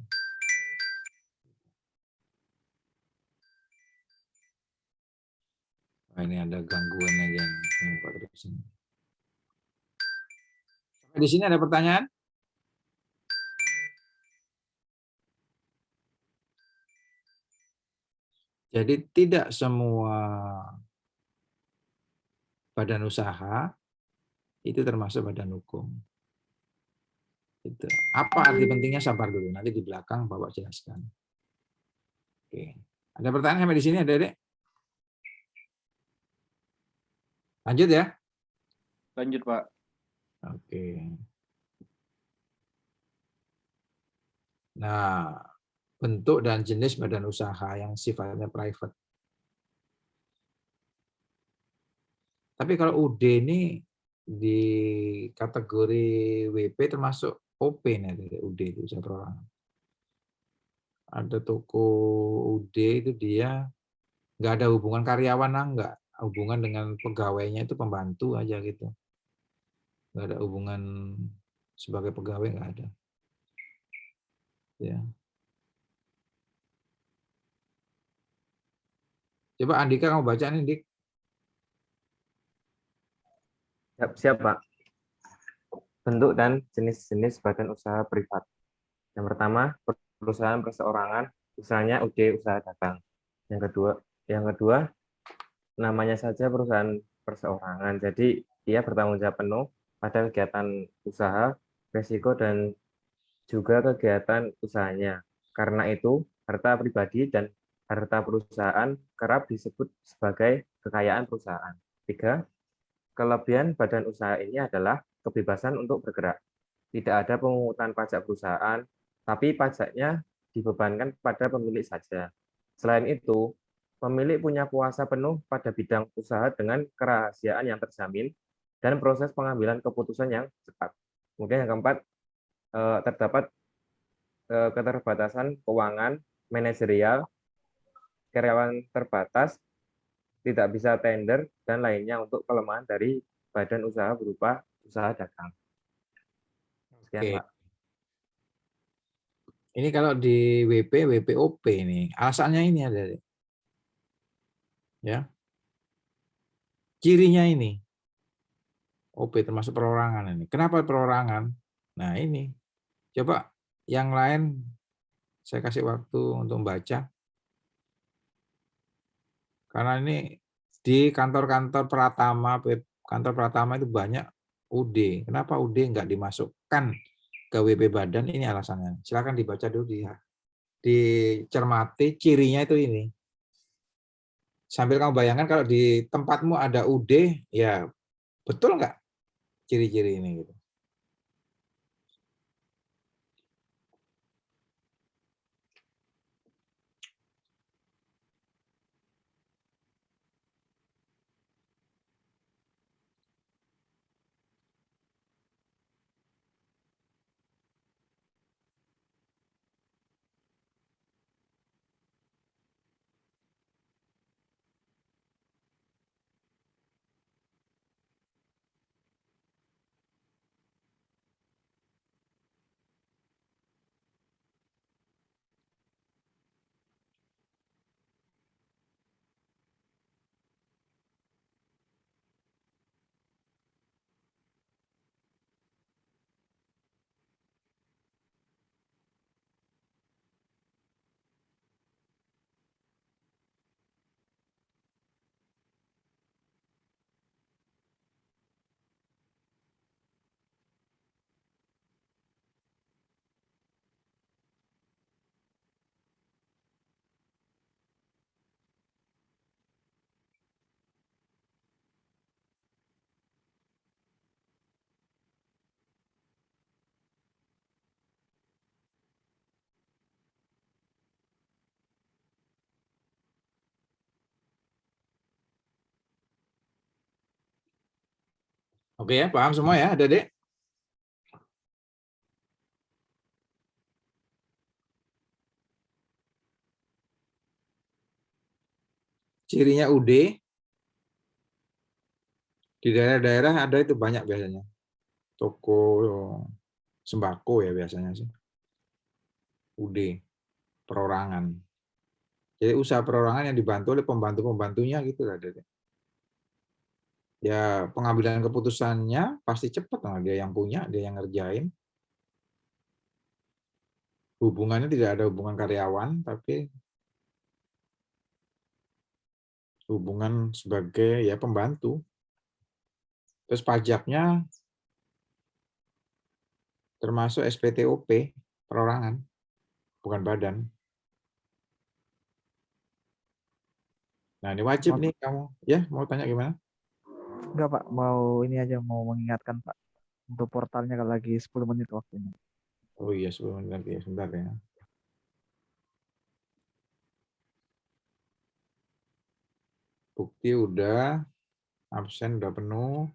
Wah, ini ada gangguan lagi nih. Buka terus ini. Di sini ada pertanyaan? Jadi tidak semua badan usaha itu termasuk badan hukum. Itu. Apa arti pentingnya, sabar dulu, nanti di belakang Bapak jelaskan. Oke. Ada pertanyaan sampai di sini, Adik-adik? Lanjut ya. Lanjut, Pak. Oke. Nah, bentuk dan jenis badan usaha yang sifatnya private. Tapi kalau UD ini di kategori WP termasuk OP nih, UD itu usaha perorangan. Ada toko UD itu dia nggak ada hubungan karyawan, nggak hubungan dengan pegawainya, itu pembantu aja gitu. Nggak ada hubungan sebagai pegawai, nggak ada. Ya. Coba Andika kamu baca nih, Dik. Siap, Pak. Bentuk dan jenis-jenis badan usaha privat. Yang pertama, perusahaan perseorangan, misalnya UD usaha dagang. Yang kedua, namanya saja perusahaan perseorangan. Jadi ia bertanggung jawab penuh pada kegiatan usaha, risiko, dan juga kegiatan usahanya. Karena itu, harta pribadi dan harta perusahaan kerap disebut sebagai kekayaan perusahaan. 3. Kelebihan badan usaha ini adalah kebebasan untuk bergerak. Tidak ada pemungutan pajak perusahaan, tapi pajaknya dibebankan pada pemilik saja. Selain itu, pemilik punya kuasa penuh pada bidang usaha dengan kerahasiaan yang terjamin dan proses pengambilan keputusan yang cepat. Kemudian yang keempat, terdapat keterbatasan keuangan, manajerial, karyawan terbatas, tidak bisa tender, dan lainnya untuk kelemahan dari badan usaha berupa usaha dagang. Sekian, Oke. Pak. Ini kalau di WP, WPOP nih, alasannya ini ada. Ya. Cirinya ini. OP termasuk perorangan ini. Kenapa perorangan? Nah, ini. Coba yang lain saya kasih waktu untuk membaca. Karena ini di kantor-kantor kantor Pratama itu banyak UD. Kenapa UD nggak dimasukkan ke WP badan? Ini alasannya. Silakan dibaca dulu, dicermati cirinya itu ini. Sambil kamu bayangkan kalau di tempatmu ada UD, ya betul nggak ciri-ciri ini gitu. Oke ya, paham semua ya, Adik? Cirinya UD, di daerah-daerah ada itu banyak biasanya. Toko sembako ya biasanya sih. UD, perorangan. Jadi usaha perorangan yang dibantu oleh pembantu-pembantunya gitu lah, Adik. Ya pengambilan keputusannya pasti cepat, nah, dia yang punya, dia yang ngerjain. Hubungannya tidak ada hubungan karyawan, tapi hubungan sebagai ya pembantu. Terus pajaknya termasuk SPTOP, perorangan, bukan badan. Nah ini wajib nih kamu. Ya mau tanya gimana? Enggak Pak, mau ini aja, mau mengingatkan Pak. Untuk portalnya kalau lagi 10 menit waktunya. Oh iya 10 menit lagi, sebentar ya. Bukti udah, absen udah penuh.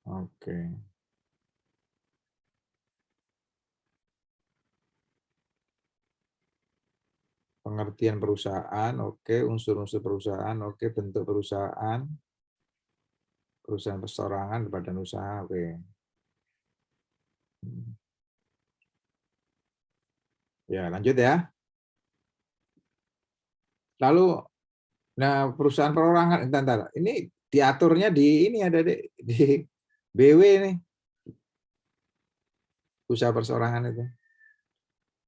Oke. Pengertian perusahaan, oke. Unsur-unsur perusahaan, oke. Bentuk perusahaan, perusahaan perseorangan, badan usaha, oke. Ya lanjut ya. Lalu, nah perusahaan perorangan, entar. Ini diaturnya di ini ada di BW nih. Usaha perseorangan itu.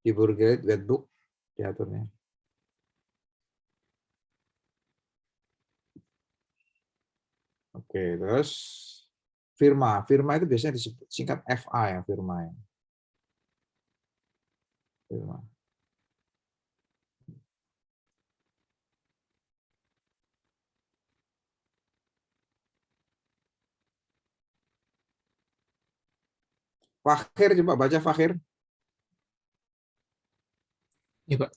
Di Burgerite Wetbook diaturnya. Oke, terus firma. Firma itu biasanya disingkat FA ya, firma ya. Firma. Fakhir, coba baca Fakhir. Ya, Pak.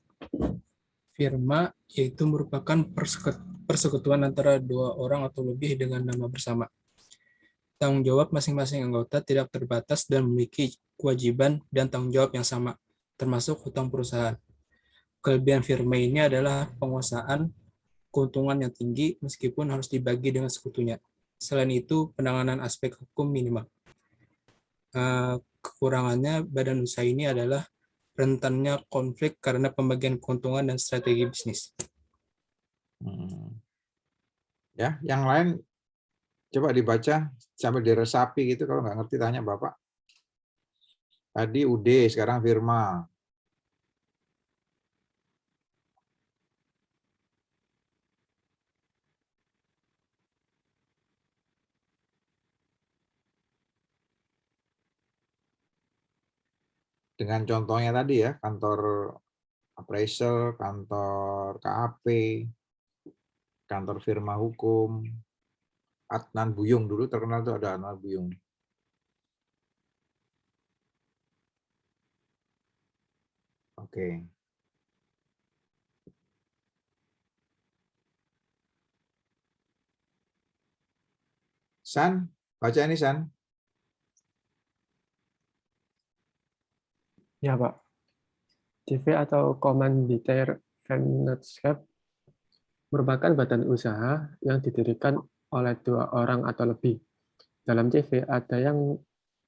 Firma yaitu merupakan persekutuan antara dua orang atau lebih dengan nama bersama. Tanggung jawab masing-masing anggota tidak terbatas dan memiliki kewajiban dan tanggung jawab yang sama, termasuk hutang perusahaan. Kelebihan firma ini adalah penguasaan keuntungan yang tinggi meskipun harus dibagi dengan sekutunya. Selain itu, penanganan aspek hukum minimal. Kekurangannya badan usaha ini adalah rentannya konflik karena pembagian keuntungan dan strategi bisnis. Ya, yang lain coba dibaca sambil diresapi gitu, kalau nggak ngerti tanya Bapak. Tadi UD, sekarang firma. Dengan contohnya tadi ya, kantor appraisal, kantor KAP, kantor firma hukum, Adnan Buyung dulu terkenal tuh, ada Adnan Buyung. Oke. San, baca ini San. Ya Pak. CV atau Commanditaire Vennootschap merupakan badan usaha yang didirikan oleh 2 orang atau lebih. Dalam CV ada yang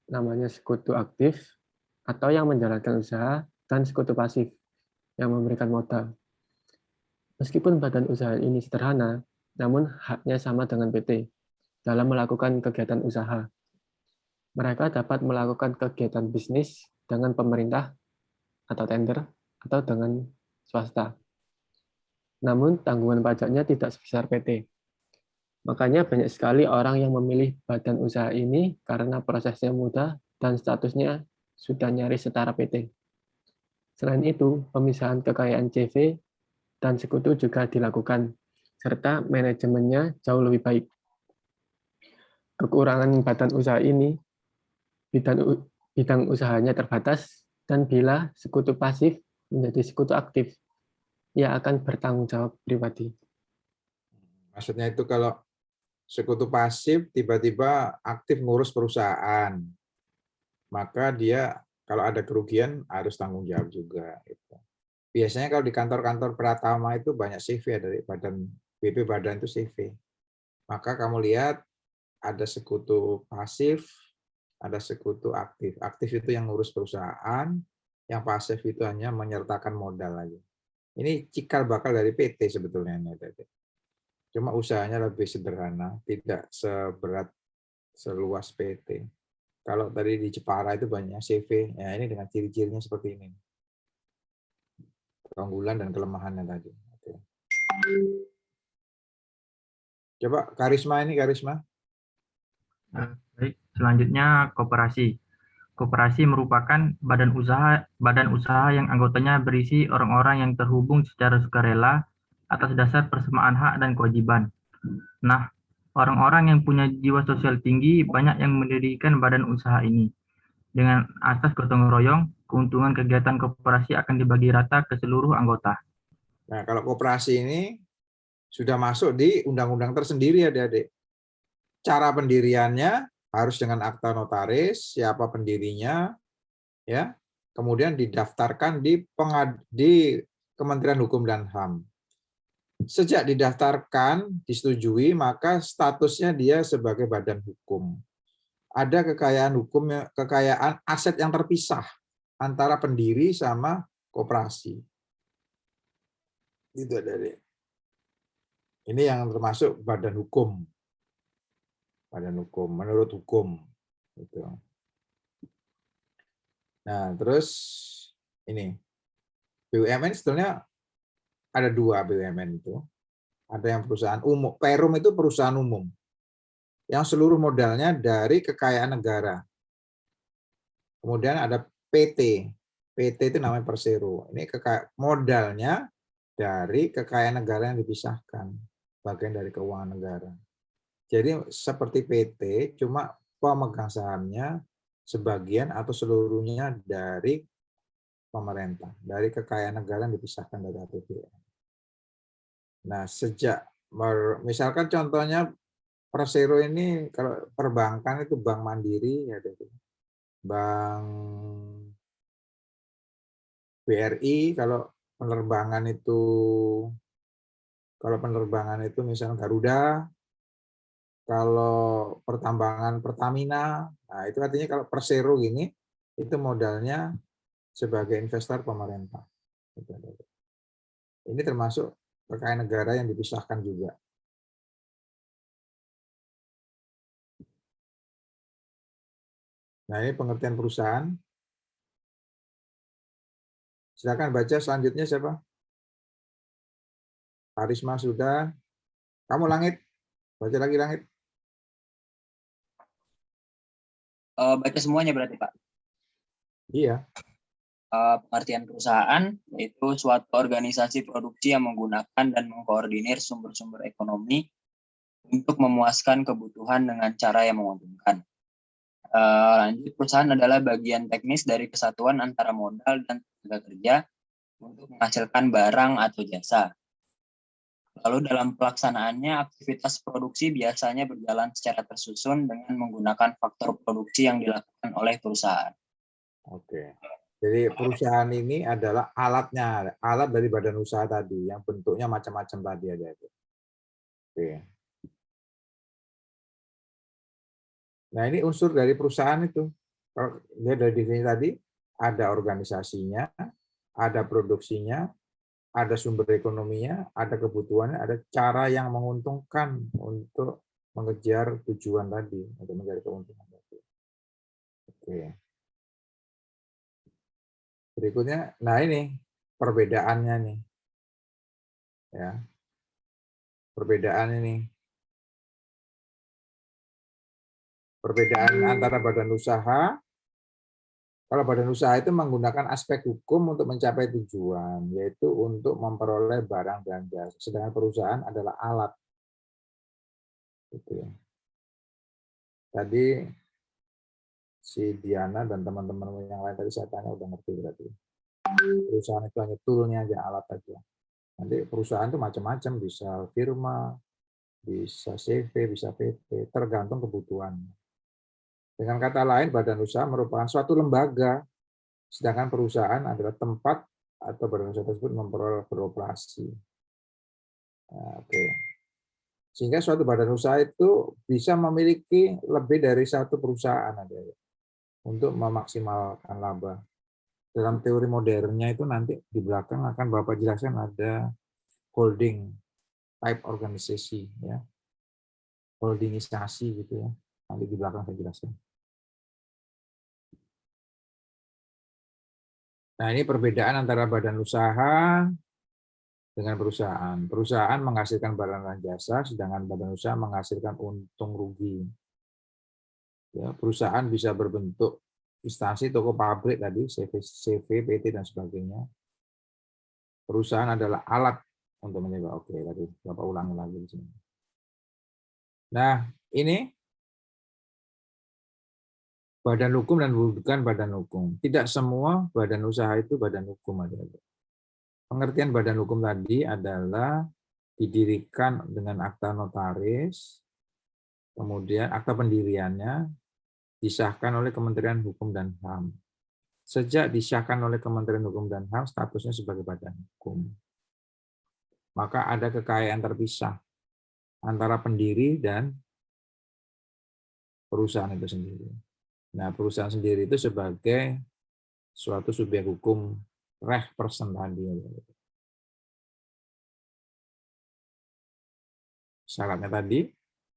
namanya sekutu aktif atau yang menjalankan usaha dan sekutu pasif yang memberikan modal. Meskipun badan usaha ini sederhana, namun haknya sama dengan PT dalam melakukan kegiatan usaha. Mereka dapat melakukan kegiatan bisnis dengan pemerintah atau tender atau dengan swasta. Namun tanggungan pajaknya tidak sebesar PT. Makanya banyak sekali orang yang memilih badan usaha ini karena prosesnya mudah dan statusnya sudah nyaris setara PT. Selain itu, pemisahan kekayaan CV dan sekutu juga dilakukan, serta manajemennya jauh lebih baik. Kekurangan badan usaha ini, bidang usahanya terbatas, dan bila sekutu pasif menjadi sekutu aktif, ia akan bertanggung jawab pribadi. Maksudnya itu kalau sekutu pasif tiba-tiba aktif ngurus perusahaan, maka dia kalau ada kerugian harus tanggung jawab juga. Biasanya kalau di kantor-kantor Pratama itu banyak CV ya, dari badan BP badan itu CV. Maka kamu lihat ada sekutu pasif, ada sekutu aktif. Aktif itu yang ngurus perusahaan, yang pasif itu hanya menyertakan modal aja. Ini cikal bakal dari PT sebetulnya. Cuma usahanya lebih sederhana, tidak seluas PT. Kalau tadi di Jepara itu banyak CV, ya ini dengan ciri-cirinya seperti ini. Keunggulan dan kelemahannya tadi. Oke. Coba Karisma ini, Karisma. Baik, selanjutnya koperasi. Koperasi merupakan badan usaha yang anggotanya berisi orang-orang yang terhubung secara sukarela atas dasar persamaan hak dan kewajiban. Nah, orang-orang yang punya jiwa sosial tinggi banyak yang mendirikan badan usaha ini. Dengan asas gotong royong, keuntungan kegiatan koperasi akan dibagi rata ke seluruh anggota. Nah, kalau koperasi ini sudah masuk di undang-undang tersendiri, adik-adik. Cara pendiriannya harus dengan akta notaris, siapa pendirinya, ya, kemudian didaftarkan di Kementerian Hukum dan HAM. Sejak didaftarkan, disetujui, maka statusnya dia sebagai badan hukum. Ada kekayaan aset yang terpisah antara pendiri sama koperasi. Itu ada. Ini yang termasuk badan hukum. Badan hukum, menurut hukum. Gitu. Nah, terus ini. BUMN sebetulnya ada 2 BUMN itu. Ada yang perusahaan umum. Perum itu perusahaan umum. Yang seluruh modalnya dari kekayaan negara. Kemudian ada PT. PT itu namanya Persero. Ini modalnya dari kekayaan negara yang dipisahkan. Bagian dari keuangan negara. Jadi seperti PT, cuma pemegang sahamnya sebagian atau seluruhnya dari pemerintah, dari kekayaan negara yang dipisahkan dari APBN. Nah, misalkan contohnya Persero ini, kalau perbankan itu Bank Mandiri, ya, Bank BRI, kalau penerbangan itu misalnya Garuda, kalau pertambangan Pertamina, nah itu artinya kalau Persero gini, itu modalnya sebagai investor pemerintah. Ini termasuk kekayaan negara yang dipisahkan juga. Nah ini pengertian perusahaan. Silakan baca selanjutnya siapa? Karisma sudah. Kamu Langit, baca lagi Langit. Baca semuanya berarti Pak? Iya. Pengertian perusahaan yaitu suatu organisasi produksi yang menggunakan dan mengkoordinir sumber-sumber ekonomi untuk memuaskan kebutuhan dengan cara yang menguntungkan. Lanjut, perusahaan adalah bagian teknis dari kesatuan antara modal dan tenaga kerja untuk menghasilkan barang atau jasa. Lalu dalam pelaksanaannya, aktivitas produksi biasanya berjalan secara tersusun dengan menggunakan faktor produksi yang dilakukan oleh perusahaan. Oke. Jadi perusahaan ini adalah alatnya, alat dari badan usaha tadi, yang bentuknya macam-macam tadi ada itu. Oke. Nah ini unsur dari perusahaan itu. Kalau dia dari definisi tadi, ada organisasinya, ada produksinya, ada sumber ekonominya, ada kebutuhannya, ada cara yang menguntungkan untuk mengejar tujuan tadi, untuk mencari keuntungan tadi. Oke. Berikutnya, nah ini perbedaannya nih. Ya. Perbedaan ini. Perbedaan antara badan usaha. Kalau badan usaha itu menggunakan aspek hukum untuk mencapai tujuan, yaitu untuk memperoleh barang dan jasa. Sedangkan perusahaan adalah alat. Gitu ya. Tadi si Diana dan teman-teman yang lain tadi saya tanya udah ngerti berarti. Perusahaan itu hanya toolnya aja, alat aja. Nanti perusahaan itu macam-macam, bisa firma, bisa CV, bisa PT, tergantung kebutuhannya. Dengan kata lain, badan usaha merupakan suatu lembaga, sedangkan perusahaan adalah tempat atau badan usaha tersebut beroperasi. Nah, oke. Sehingga suatu badan usaha itu bisa memiliki lebih dari satu perusahaan untuk memaksimalkan laba. Dalam teori modernnya itu nanti di belakang akan Bapak jelaskan ada holding. type organisasi, ya, holdingisasi gitu ya. Nanti di belakang saya jelaskan. Nah, ini perbedaan antara badan usaha dengan perusahaan. Perusahaan menghasilkan barang dan jasa, sedangkan badan usaha menghasilkan untung rugi. Ya, perusahaan bisa berbentuk instansi, toko, pabrik tadi, CV, PT dan sebagainya. Perusahaan adalah alat untuk menyewa. Oke, tadi Bapak ulangi lagi di sini. Nah, ini badan hukum dan bukan badan hukum. Tidak semua badan usaha itu badan hukum. Pengertian badan hukum tadi adalah didirikan dengan akta notaris, kemudian akta pendiriannya disahkan oleh Kementerian Hukum dan HAM. Sejak disahkan oleh Kementerian Hukum dan HAM, statusnya sebagai badan hukum. Maka ada kekayaan terpisah antara pendiri dan perusahaan itu sendiri. Nah, perusahaan sendiri itu sebagai suatu subjek hukum reh person tadi. Syaratnya tadi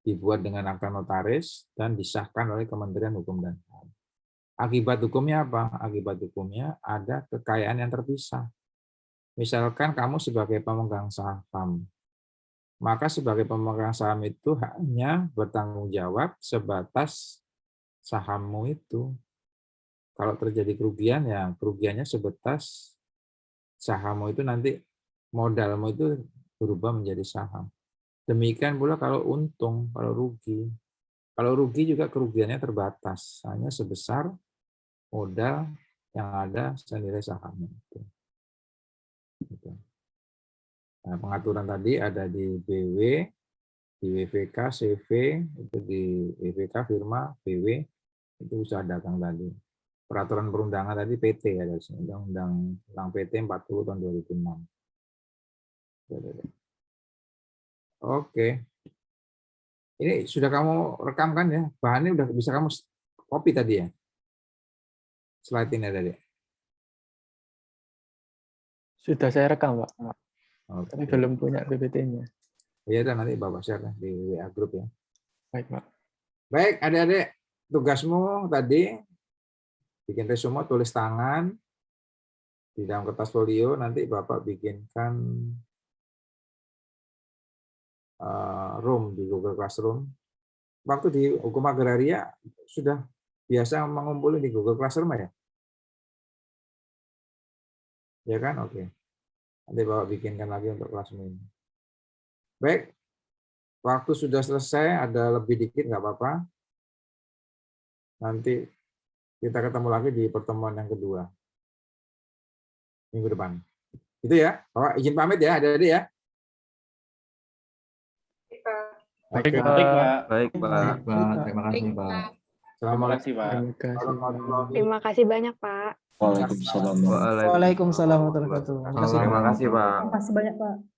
dibuat dengan akta notaris dan disahkan oleh Kementerian Hukum dan HAM. Akibat hukumnya apa? Akibat hukumnya ada kekayaan yang terpisah. Misalkan kamu sebagai pemegang saham, maka sebagai pemegang saham itu hanya bertanggung jawab sebatas sahammu itu. Kalau terjadi kerugian, ya kerugiannya sebatas sahammu itu, nanti modalmu itu berubah menjadi saham. Demikian pula kalau untung, kalau rugi. Kalau rugi juga kerugiannya terbatas, hanya sebesar modal yang ada senilai sahamnya. Nah, pengaturan tadi ada di BW, di WVK, CV, itu di WVK, firma, BW, itu usaha dagang tadi. Peraturan perundangan tadi PT ya, Undang-Undang PT 40 tahun 2006. Oke. Ini sudah kamu rekam kan ya? Bahannya udah bisa kamu copy tadi ya? Slide ini tadi. Sudah saya rekam, Pak. Oke. Tapi belum punya PPT-nya. Iya, dan nanti Bapak share di WA Group ya. Baik, Pak. Baik, adik-adik, tugasmu tadi bikin resume, tulis tangan di dalam kertas folio, nanti Bapak bikinkan room di Google Classroom. Waktu di hukum agraria sudah biasa mengumpulin di Google Classroom ya? Ya kan? Oke. Nanti Bapak bikinkan lagi untuk kelas ini. Baik. Waktu sudah selesai, ada lebih dikit nggak apa-apa. Nanti kita ketemu lagi di pertemuan yang kedua. Minggu depan. Itu ya. Bapak izin pamit ya, adik-adik ya. Baik, Oke. Pak. Baik, Pak. Terima kasih, Pak. Assalamualaikum warahmatullahi wabarakatuh. Terima kasih banyak, Pak. Waalaikumsalam. Waalaikumsalam warahmatullahi wabarakatuh. Terima kasih, Pak. Terima kasih banyak, Pak.